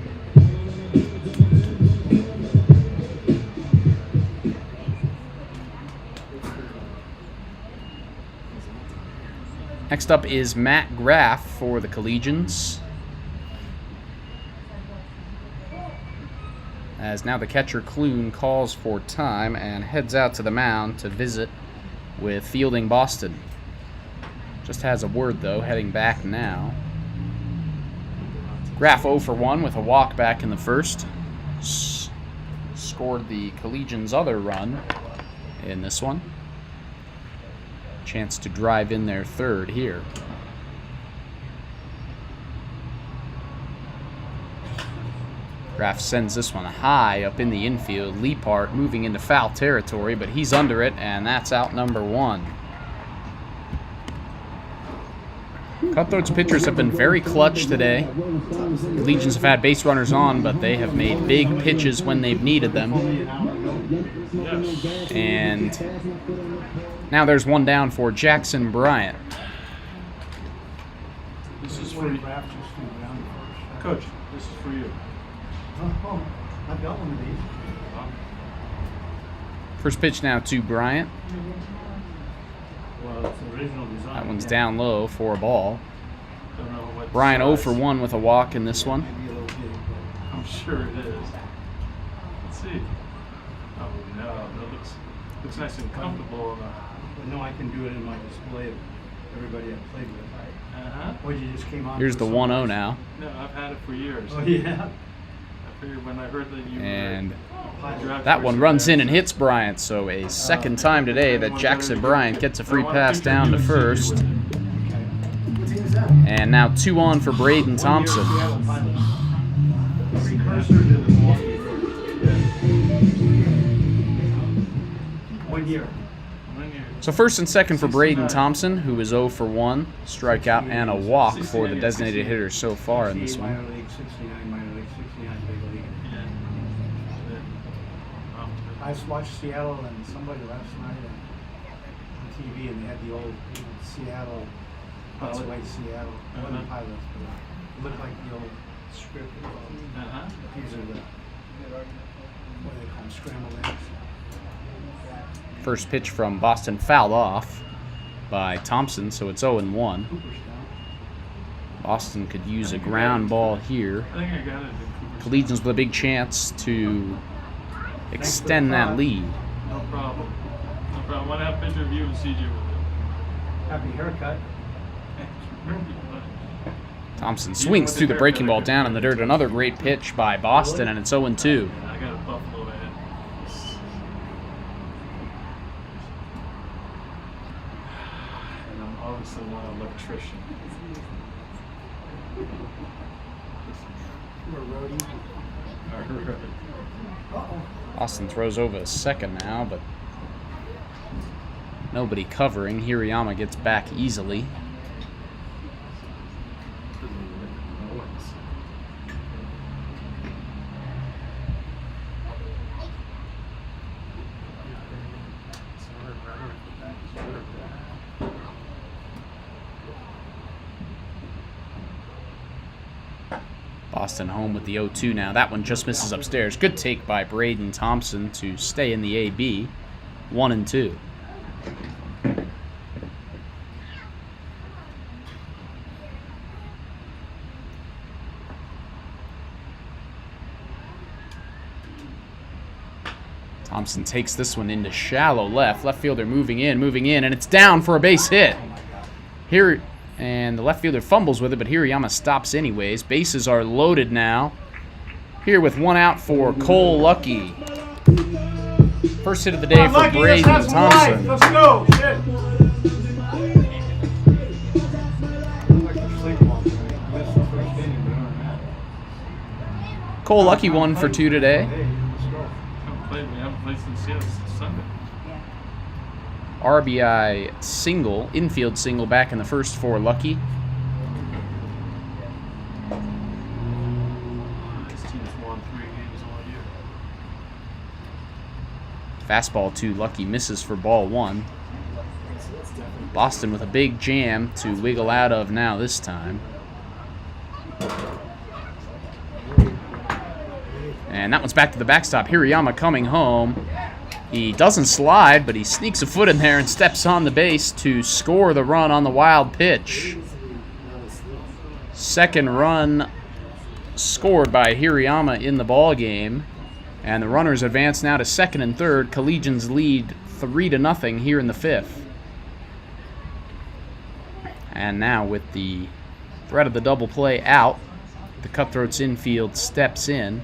Next up is Matt Graff for the Collegians. As now the catcher Clune calls for time and heads out to the mound to visit with fielding Boston. Just has a word though, heading back now. Graff 0 for 1 with a walk back in the 1st. Scored the Collegians' other run in this one. Chance to drive in their 3rd here. Graff sends this one high up in the infield. Leapart moving into foul territory, but he's under it, and that's out number 1. Cutthroats pitchers have been very clutch today. Legions have had base runners on, but they have made big pitches when they've needed them. And now there's one down for Jackson Bryant. This is for you. Coach, this is for you. Oh, I've got one of these. First pitch now to Bryant. Well, it's the original design. That one's down low for a ball. Don't know what Bryant 0 size. for 1 with a walk in this one. Maybe a little big, but I'm sure it is. Let's see. Oh no, that looks nice and comfortable. but no, I can do it in my display of everybody I played with. Uh-huh. What, you just came on? Here's for the some 1-0 reason? now. No, I've had it for years. Oh, yeah? I figured when I heard that you And were that one runs in and hits Bryant, so a second time today that Jackson Bryant gets a free pass down to first. Okay. What team is that? And now 2 on for Braden Thompson. Seattle Pilots. Precursor to the Milwaukee Brewers. 1 year. So first and second for Braden Thompson, who is 0 for 1. Strikeout and a walk for the designated hitter so far in this 68 minor one. league, 69 minor league, 69 big league. I just watched Seattle and somebody last night on TV, and they had the old Seattle, that's Pilot. white Seattle, it wasn't Pilots, but it looked like the old script. Uh-huh. These are the, what do they call them, scrambled eggs. First pitch from Boston fouled off by Thompson, so it's 0-1. Cooperstown. Boston could use a ground ball here. I think I got it in Cooperstown. Collegians with a big chance to extend that lead. No problem. No problem. I want to have a picture of you and CJ with you. Happy haircut. Thompson swings through the breaking ball down in the dirt. Another great pitch by Boston, and it's 0-2. I got a Buffalo head. And I'm obviously not an electrician. We're roadie. Alright. Uh-oh. Boston throws over a second now, but nobody covering. Hirayama gets back easily. Boston home with the 0-2 now. That one just misses upstairs. Good take by Braden Thompson to stay in the AB. 1-2. Thompson takes this one into shallow left. Left fielder moving in, and it's down for a base hit. Here, and the left fielder fumbles with it, but Hirayama stops anyways. Bases are loaded now. Here with one out for Cole Lucky. First hit of the day for Braden Thompson. Let's go. Shit. Cole Lucky 1 for 2 today. We haven't played since Sunday. RBI single, infield single back in the first for Lucky. This team's won 3 games all year. Fastball to Lucky, misses for ball 1. Boston with a big jam to wiggle out of now this time. And that one's back to the backstop. Hirayama coming home. He doesn't slide, but he sneaks a foot in there and steps on the base to score the run on the wild pitch. Second run scored by Hirayama in the ball game. And the runners advance now to second and third. Collegians lead 3-0 here in the 5th. And now with the threat of the double play out, the Cutthroats infield steps in.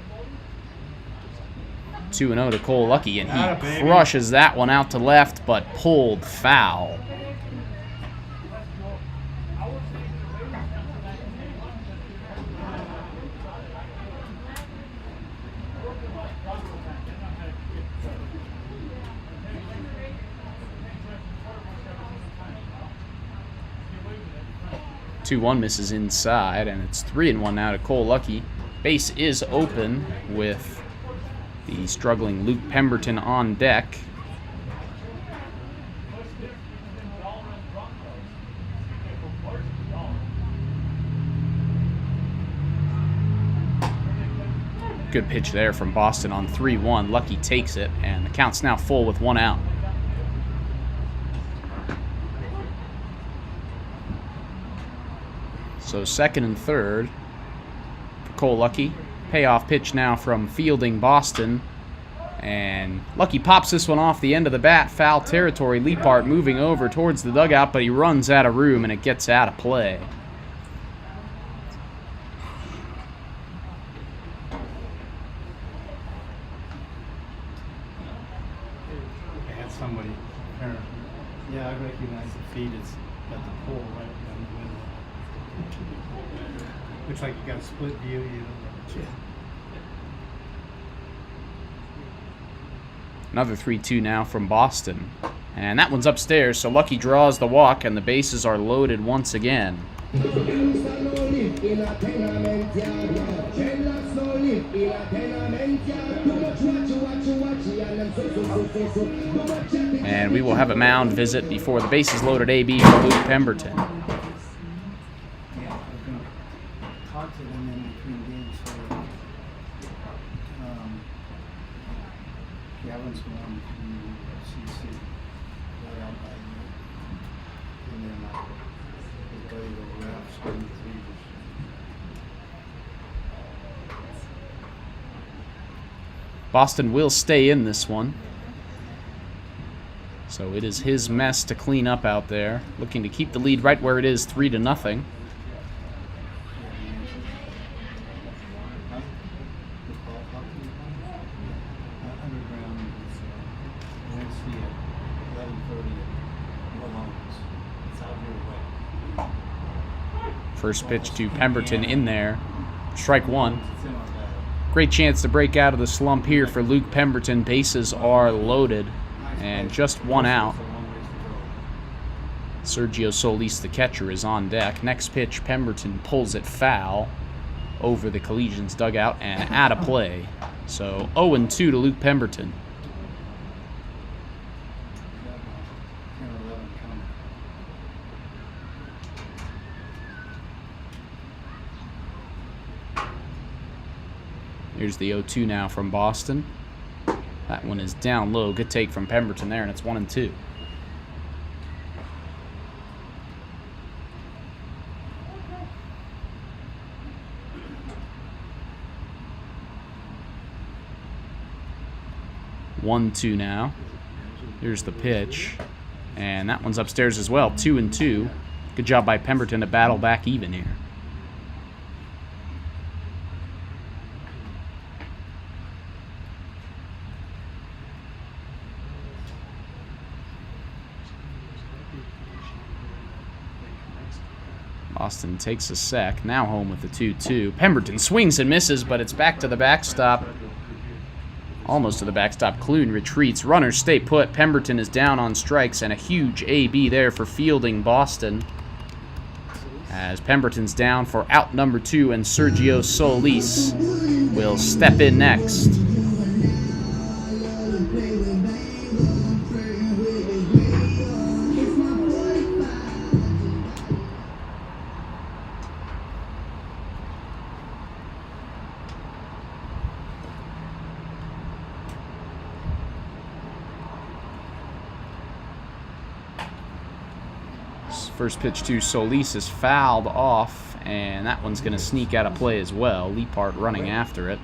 2-0 to Cole Lucky, and he crushes that one out to left, but pulled foul. 2-1 misses inside, and it's 3-1 now to Cole Lucky. Base is open with the struggling Luke Pemberton on deck. Good pitch there from Boston on 3-1. Lucky takes it, and the count's now full with 1 out. So second and third for Cole Lucky. Payoff pitch now from fielding Boston. And Lucky pops this one off the end of the bat. Foul territory. Leapart moving over towards the dugout, but he runs out of room and it gets out of play. I had somebody, yeah, I recognize the feed. It's got the pole right down the middle. Looks like you got a split view. Yeah. Another 3-2 now from Boston. And that one's upstairs, so Lucky draws the walk, and the bases are loaded once again. And we will have a mound visit before the bases loaded AB for Luke Pemberton. Yeah, I was going to talk to them in between games. So, Gavin's one from CC, right out by you. And then his buddy over there, starting the three. Boston will stay in this one. So it is his mess to clean up out there. Looking to keep the lead right where it is, 3-0. First pitch to Pemberton in there. Strike one. Great chance to break out of the slump here for Luke Pemberton. Bases are loaded and just 1 out. Sergio Solis, the catcher, is on deck. Next pitch, Pemberton pulls it foul over the Collegians dugout and out of play. So 0-2 to Luke Pemberton. Here's the 0-2 now from Boston. That one is down low. Good take from Pemberton there, and it's 1-2. One-two now. Here's the pitch, and that one's upstairs as well. 2-2. Good job by Pemberton to battle back even here. Boston takes a sec, now home with the 2-2. Pemberton swings and misses, but it's back to the backstop. Almost to the backstop. Clune retreats. Runners stay put. Pemberton is down on strikes, and a huge AB there for fielding Boston. As Pemberton's down for out number 2, and Sergio Solis will step in next. First pitch to Solis is fouled off, and that one's going to sneak out of play as well. Leapart running after it.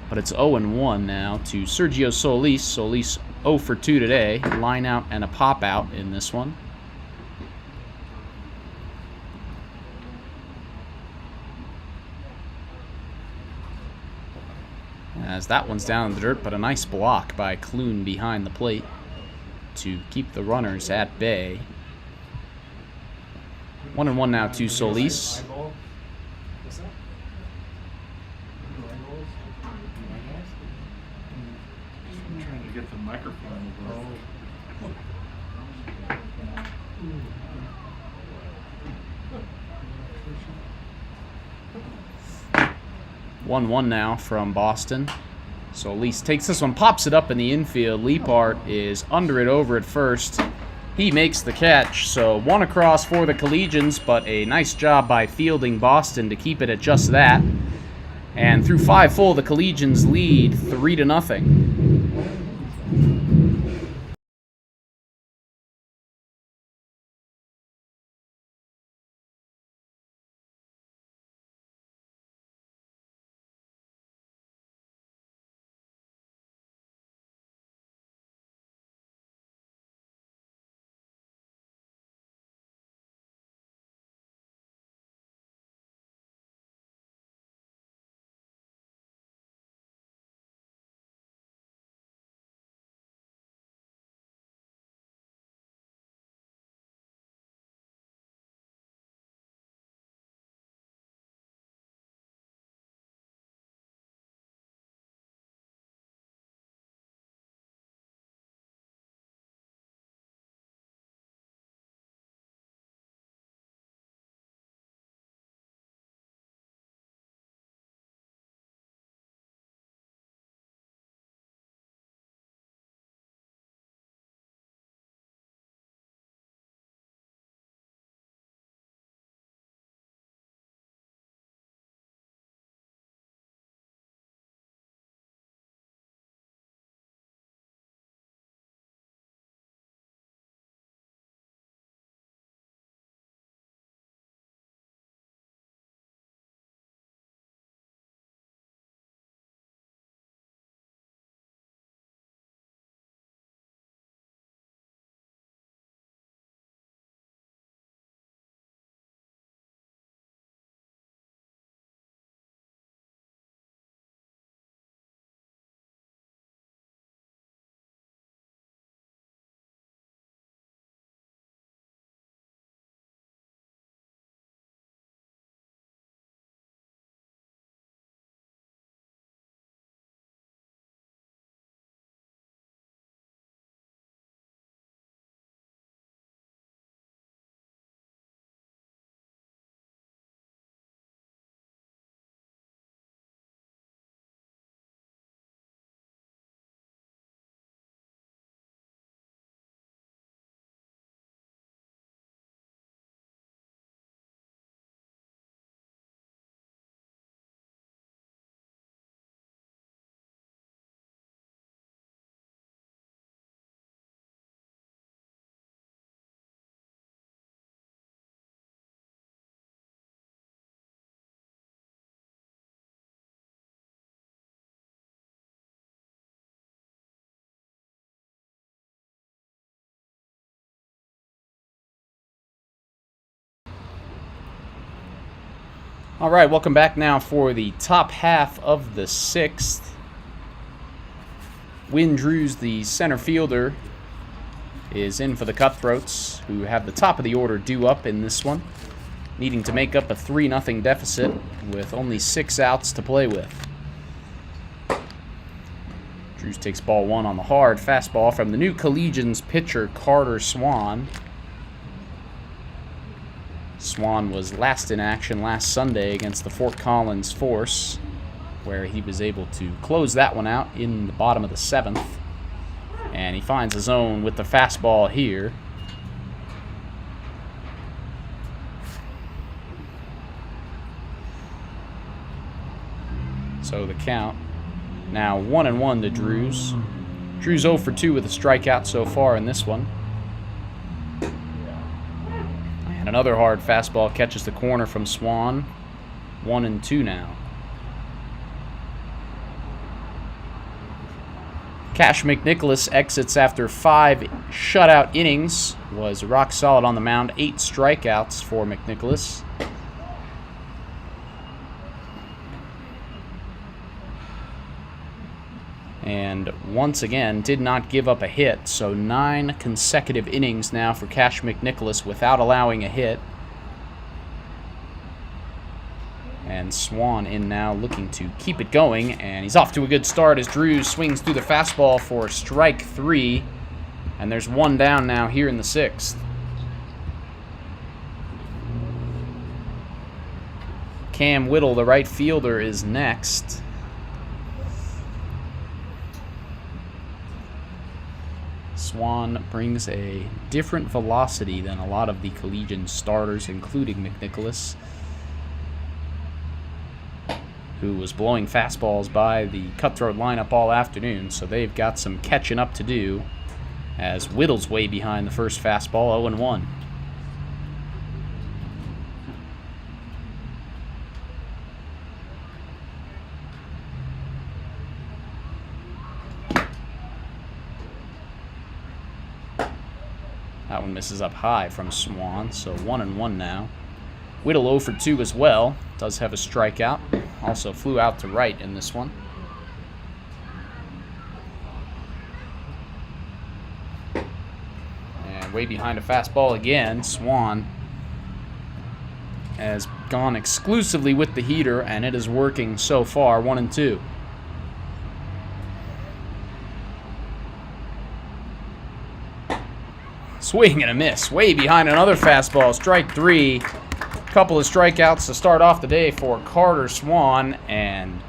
But it's 0-1 now to Sergio Solis. Solis 0 for 2 today. Line out and a pop out in this one. As that one's down in the dirt, but a nice block by Clune behind the plate to keep the runners at bay. 1-1 now to Solis. I'm trying to get the microphone. 1-1 now from Boston. So Elise takes this one, pops it up in the infield. Leapart is under it over at first. He makes the catch, so one across for the Collegians, but a nice job by fielding Boston to keep it at just that. And through 5 full, the Collegians lead 3-0. All right, welcome back now for the top half of the 6th. Wynn Drews, the center fielder, is in for the Cutthroats, who have the top of the order due up in this one, needing to make up a 3-0 deficit with only 6 outs to play with. Drews takes ball 1 on the hard fastball from the new Collegians pitcher, Carter Swan. Swan was last in action last Sunday against the Fort Collins Force, where he was able to close that one out in the bottom of the 7th. And he finds a zone with the fastball here. So the count now 1-1 to Drews. Drews 0 for 2 with a strikeout so far in this one. And another hard fastball catches the corner from Swan. 1-2 now. Cash McNicholas exits after 5 shutout innings. Was rock solid on the mound. 8 strikeouts for McNicholas. And once again, did not give up a hit. So 9 consecutive innings now for Cash McNicholas without allowing a hit. And Swan in now looking to keep it going. And he's off to a good start as Drews swings through the fastball for strike 3. And there's 1 down now here in the 6th. Cam Whittle, the right fielder, is next. Swan brings a different velocity than a lot of the Collegian starters, including McNicholas, who was blowing fastballs by the Cutthroat lineup all afternoon, so they've got some catching up to do as Whittle's way behind the first fastball, 0-1. That one misses up high from Swan, so 1-1 now. Whittle 0 for 2 as well. Does have a strikeout. Also flew out to right in this one. And way behind a fastball again. Swan has gone exclusively with the heater, and it is working so far. 1-2. Swing and a miss. Way behind another fastball. Strike 3. Couple of strikeouts to start off the day for Carter Swan. And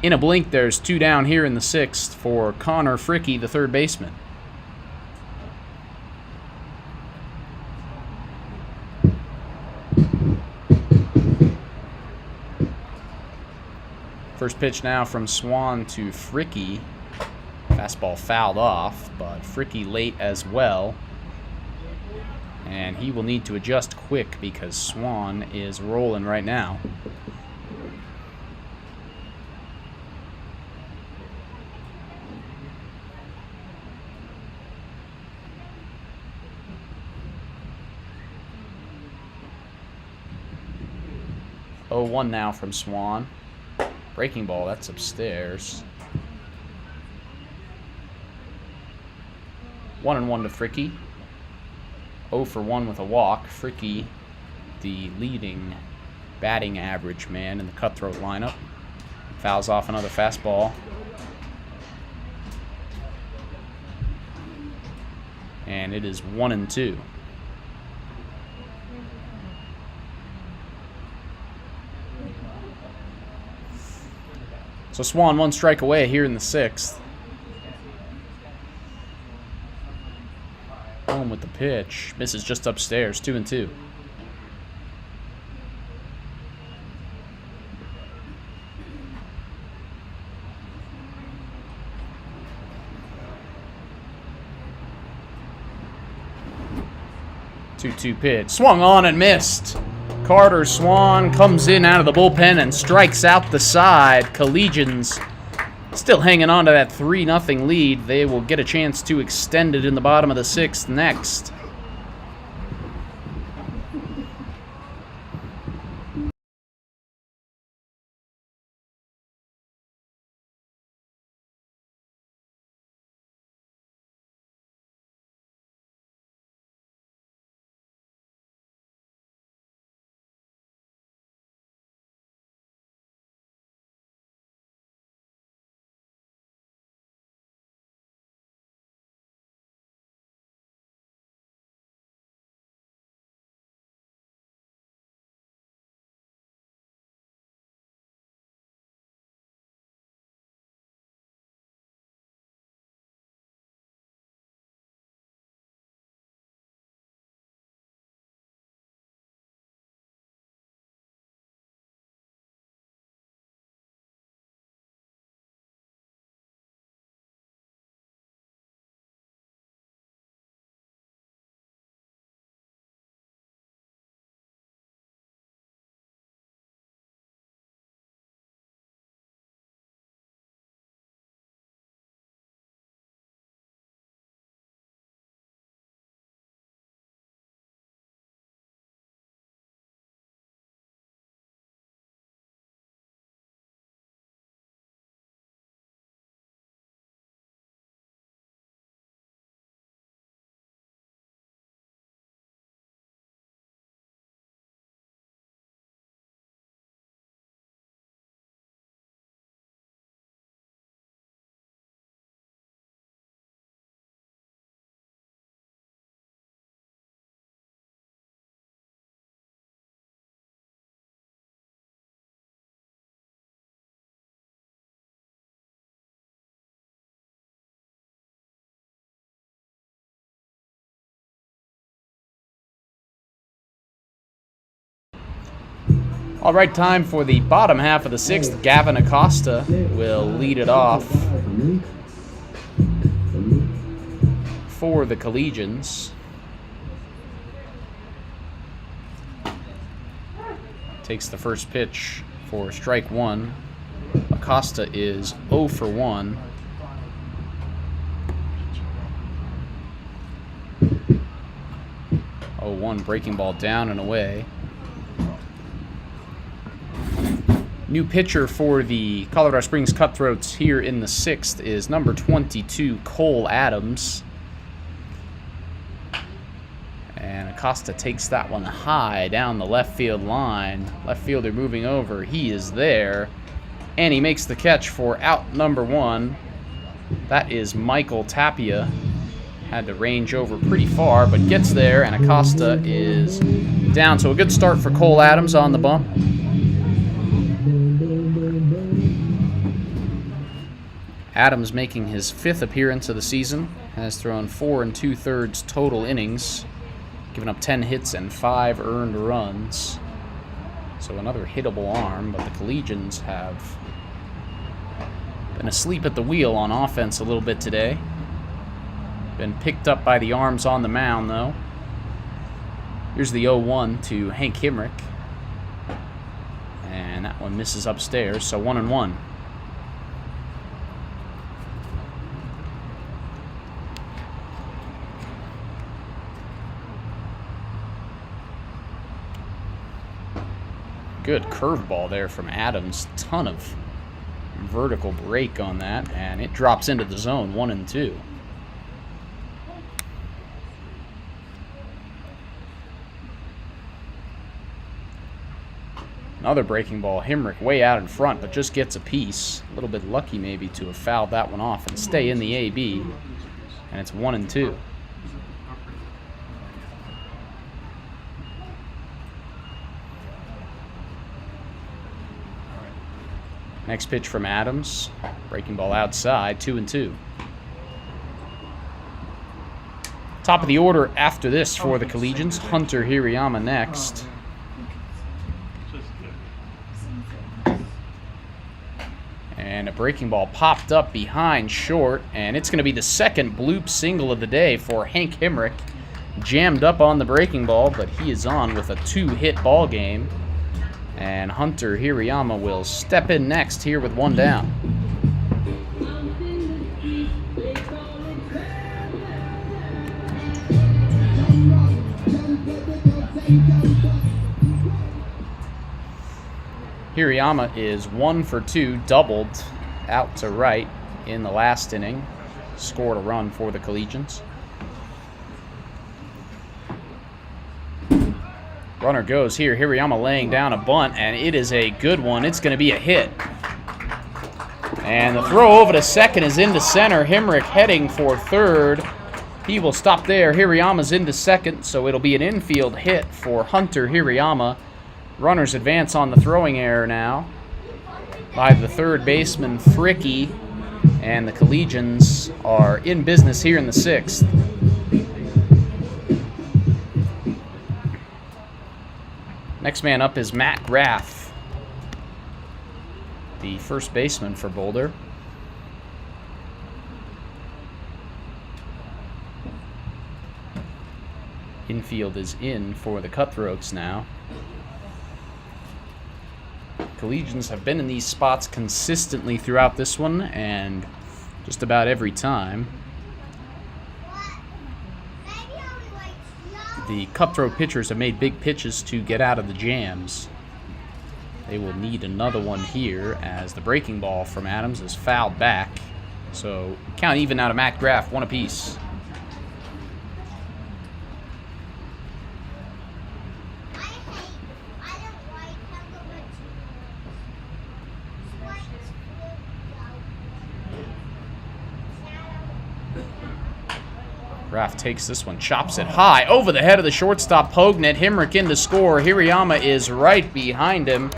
in a blink, there's 2 down here in the 6th for Connor Fricky, the third baseman. First pitch now from Swan to Fricky. Fastball fouled off, but Fricky late as well. And he will need to adjust quick because Swan is rolling right now. Oh, 1 now from Swan. Breaking ball, that's upstairs. 1-1 to Fricky. 0 for 1 with a walk. Fricky, the leading batting average man in the Cutthroat lineup. Fouls off another fastball. And it is 1-2. So Swan 1 strike away here in the 6th. Home with the pitch. Misses just upstairs. 2-2. Two-two pitch. Swung on and missed. Carter Swan comes in out of the bullpen and strikes out the side. Collegians still hanging on to that 3-0 lead. They will get a chance to extend it in the bottom of the 6th next. All right, time for the bottom half of the 6th. Gavin Acosta will lead it off for the Collegians. Takes the first pitch for strike 1. Acosta is 0 for 1. 0-1, breaking ball down and away. New pitcher for the Colorado Springs Cutthroats here in the 6th is number 22, Cole Adams. And Acosta takes that one high down the left field line. Left fielder moving over. He is there. And he makes the catch for out number 1. That is Michael Tapia. Had to range over pretty far, but gets there, and Acosta is down. So a good start for Cole Adams on the bump. Adams making his 5th appearance of the season. Has thrown 4 2/3 total innings. Given up 10 hits and 5 earned runs. So another hittable arm, but the Collegians have been asleep at the wheel on offense a little bit today. Been picked up by the arms on the mound, though. Here's the 0-1 to Hank Himrick. And that one misses upstairs, so 1-1. Good curveball there from Adams. Ton of vertical break on that, and it drops into the zone, 1-2. Another breaking ball. Himrick way out in front, but just gets a piece. A little bit lucky maybe to have fouled that one off and stay in the AB. And it's 1-2. Next pitch from Adams. Breaking ball outside, 2-2. Top of the order after this for the Collegians. Hunter Hirayama next. And a breaking ball popped up behind short, and it's going to be the second bloop single of the day for Hank Himrick. Jammed up on the breaking ball, but he is on with a 2-hit ball game. And Hunter Hirayama will step in next here with 1 down. Hirayama is 1 for 2, doubled out to right in the last inning. Scored a run for the Collegians. Runner goes here. Hirayama laying down a bunt, and it is a good one. It's going to be a hit. And the throw over to second is into center. Himrick heading for third. He will stop there. Hirayama's into second, so it'll be an infield hit for Hunter Hirayama. Runners advance on the throwing error now by the third baseman, Fricky, and the Collegians are in business here in the 6th. Next man up is Matt Graff, the first baseman for Boulder. Infield is in for the Cutthroats now. Collegians have been in these spots consistently throughout this one, and just about every time. The Cutthroat pitchers have made big pitches to get out of the jams. They will need another one here as the breaking ball from Adams is fouled back. So count even out of Matt Graff, 1 apiece. Graff takes this one, chops it high over the head of the shortstop Pognett. Himrick in to score. Hirayama is right behind him.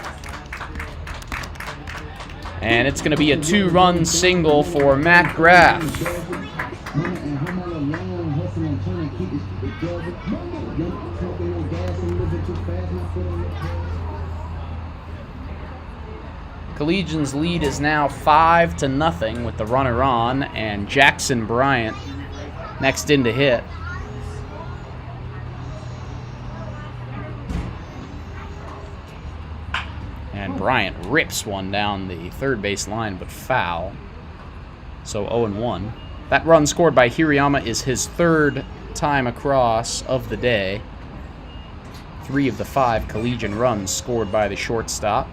And it's going to be a 2-run single for Matt Graff. Collegians' lead is now 5-0 with the runner on, and Jackson Bryant next in to hit. And Bryant rips one down the third base line, but foul. So 0-1. That run scored by Hirayama is his third time across of the day. 3 of the 5 Collegian runs scored by the shortstop.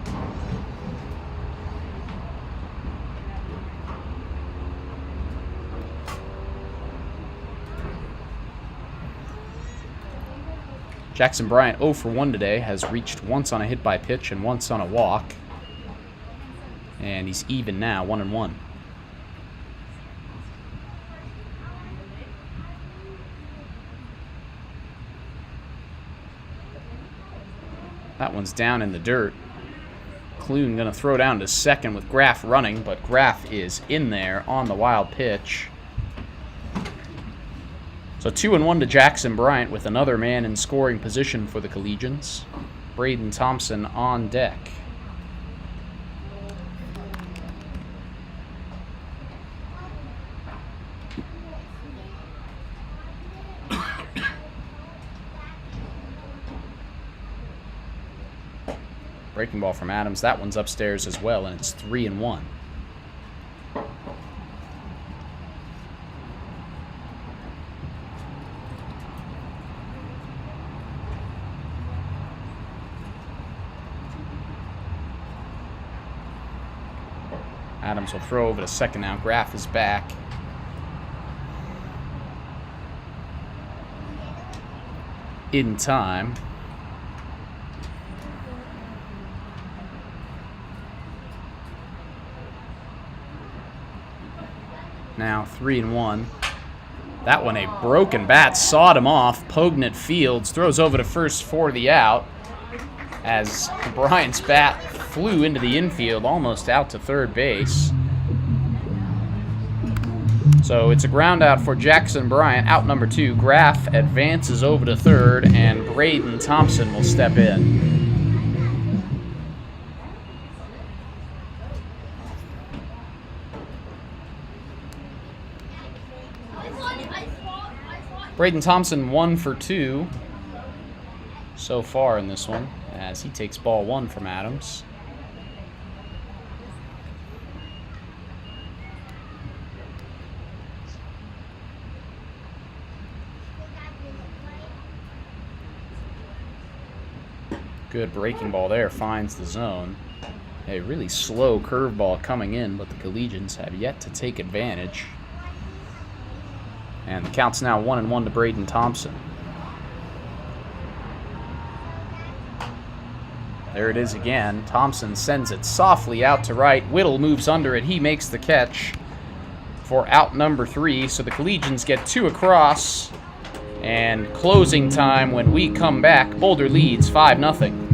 Jackson Bryant 0 for 1 today, has reached once on a hit by pitch and once on a walk. And he's even now, 1-1. That one's down in the dirt. Clune going to throw down to second with Graff running, but Graff is in there on the wild pitch. So 2-1 to Jackson Bryant with another man in scoring position for the Collegians. Braden Thompson on deck. Breaking ball from Adams. That one's upstairs as well, and it's 3-1. Adams will throw over to second now. Graff is back. In time. Now 3-1. That one, a broken bat, sawed him off. Pognut Fields throws over to first for the out as Bryant's bat flew into the infield, almost out to third base. So it's a ground out for Jackson Bryant, out number 2. Graff advances over to third, and Braden Thompson will step in. Braden Thompson 1 for 2 so far in this one, as he takes ball 1 from Adams. Good breaking ball there, finds the zone. A really slow curveball coming in, but the Collegians have yet to take advantage. And the count's now 1-1 to Braden Thompson. There it is again. Thompson sends it softly out to right. Whittle moves under it. He makes the catch for out number 3. So the Collegians get 2 across. And closing time when we come back. Boulder leads 5-0.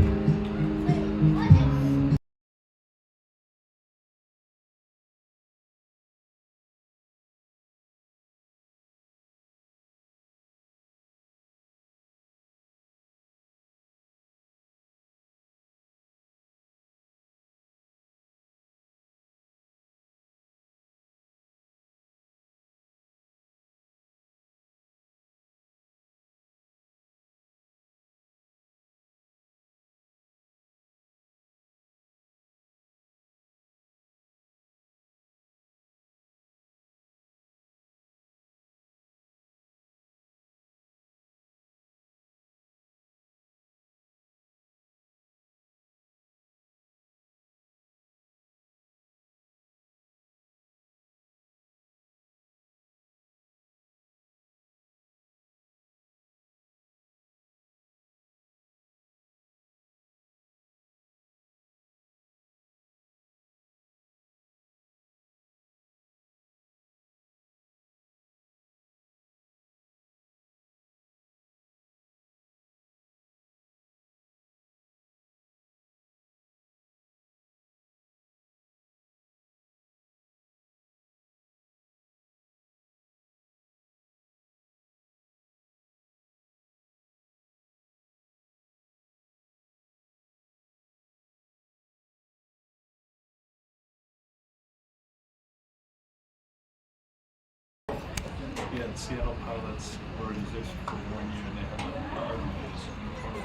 Yeah, the Seattle Pilots were organization for 1 year, and they had like arguments in the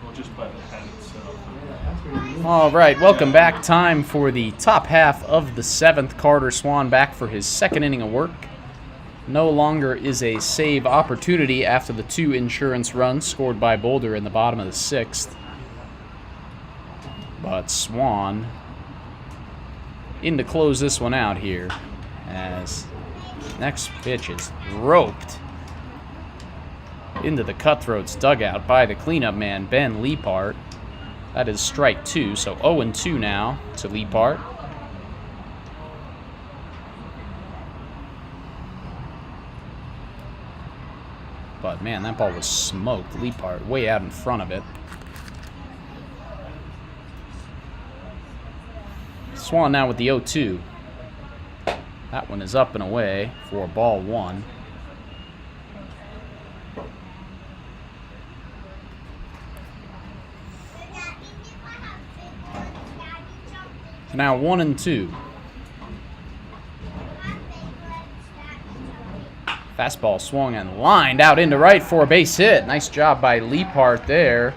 well, just by the hat itself. All right, welcome back. Time for the top half of the 7th. Carter Swan back for his 2nd inning of work. No longer is a save opportunity after the 2 insurance runs scored by Boulder in the bottom of the 6th. But Swan in to close this one out here, as next pitch is roped into the Cutthroats dugout by the cleanup man, Ben Leapart. That is strike 2, so 0-2 now to Leapart. But man, that ball was smoked. Leapart way out in front of it. Swan now with the 0-2. That one is up and away for ball 1. So now 1-2. Fastball swung and lined out into right for a base hit. Nice job by Leapart there.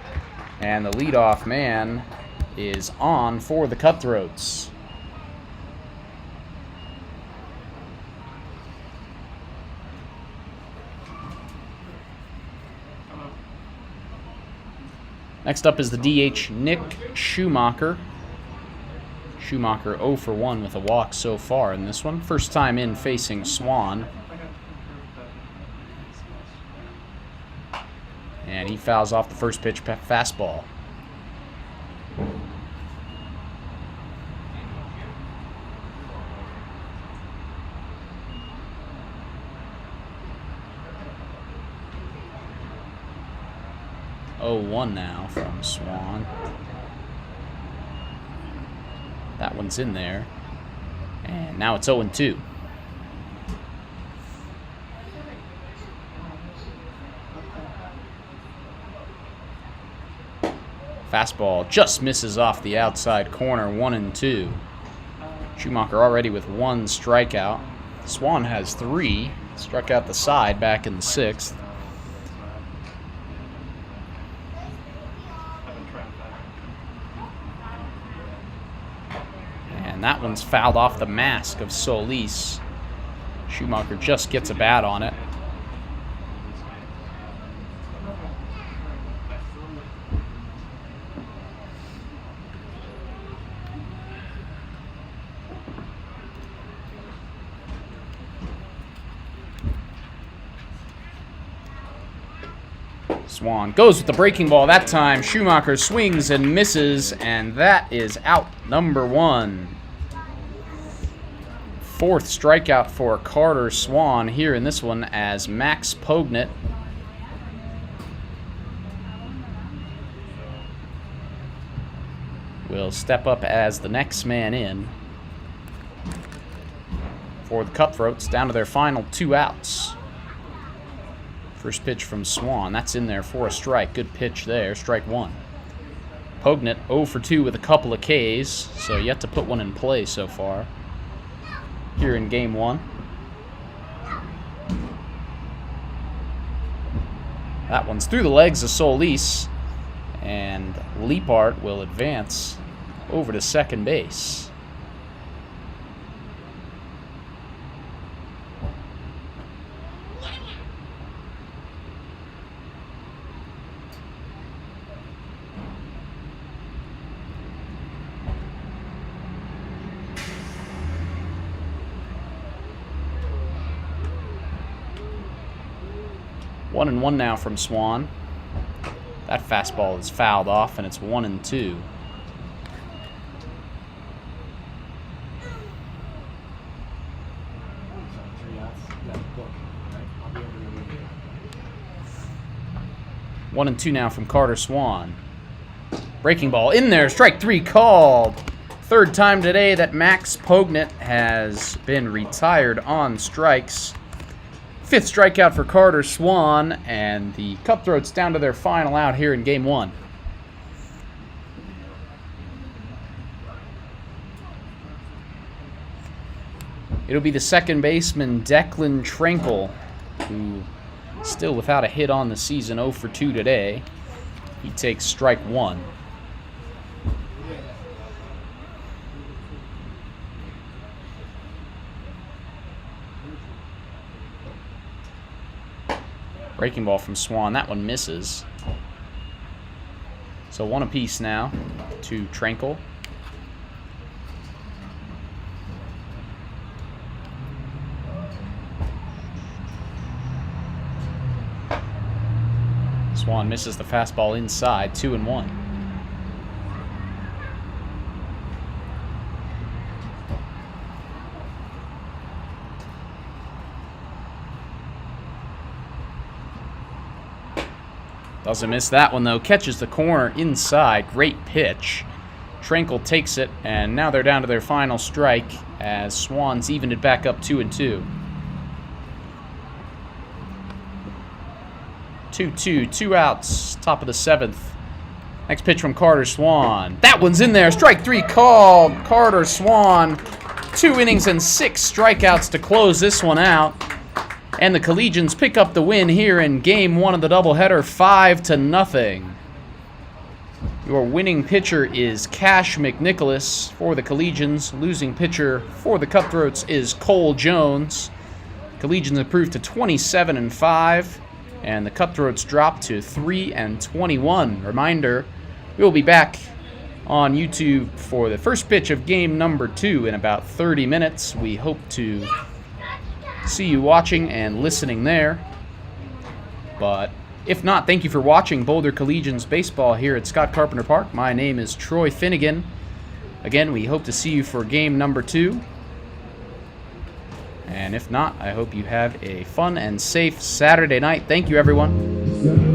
And the leadoff man is on for the Cutthroats. Next up is the DH, Nick Schumacher. Schumacher 0 for 1 with a walk so far in this one. First time in facing Swan. And he fouls off the first pitch fastball. Oh, 1 now from Swan. That one's in there. And now it's 0-2. Fastball just misses off the outside corner, 1-2. Schumacher already with 1 strikeout. Swan has 3. Struck out the side back in the 6th. And that one's fouled off the mask of Solis. Schumacher just gets a bat on it. Swan goes with the breaking ball that time. Schumacher swings and misses, and that is out number 1. 4th strikeout for Carter Swan here in this one, as Max Pognett will step up as the next man in for the Cutthroats, down to their final 2 outs. First pitch from Swan, that's in there for a strike. Good pitch there, strike 1. Pognett 0 for 2 with a couple of Ks, so yet to put one in play so far here in game 1. That one's through the legs of Solis, and Leapart will advance over to second base. One and 1 now from Swan. That fastball is fouled off, and it's 1-2. One and 2 now from Carter Swan. Breaking ball in there, strike 3 called. 3rd time today that Max Pognett has been retired on strikes. 5th strikeout for Carter Swan, and the Cutthroats down to their final out here in game 1. It'll be the second baseman, Declan Tranquil, who still without a hit on the season, 0 for 2 today. He takes strike one. Breaking ball from Swan. That one misses. So one apiece now to Tranquil. Swan misses the fastball inside, 2-1. Doesn't miss that one, though. Catches the corner inside. Great pitch. Tranquil takes it, and now they're down to their final strike as Swan's evened it back up 2-2. 2-2, 2 outs, top of the 7th. Next pitch from Carter Swan. That one's in there. Strike 3 called. Carter Swan, 2 innings and 6 strikeouts to close this one out. And the Collegians pick up the win here in Game 1 of the doubleheader, 5-0. Your winning pitcher is Cash McNicholas for the Collegians. Losing pitcher for the Cutthroats is Cole Jones. Collegians improved to 27-5, and the Cutthroats drop to 3-21. Reminder, we will be back on YouTube for the first pitch of game number 2 in about 30 minutes. We hope to see you watching and listening there. But if not, thank you for watching Boulder Collegians baseball here at Scott Carpenter Park. My name is Troy Finnegan. Again, we hope to see you for game number 2. And if not, I hope you have a fun and safe Saturday night. Thank you, everyone.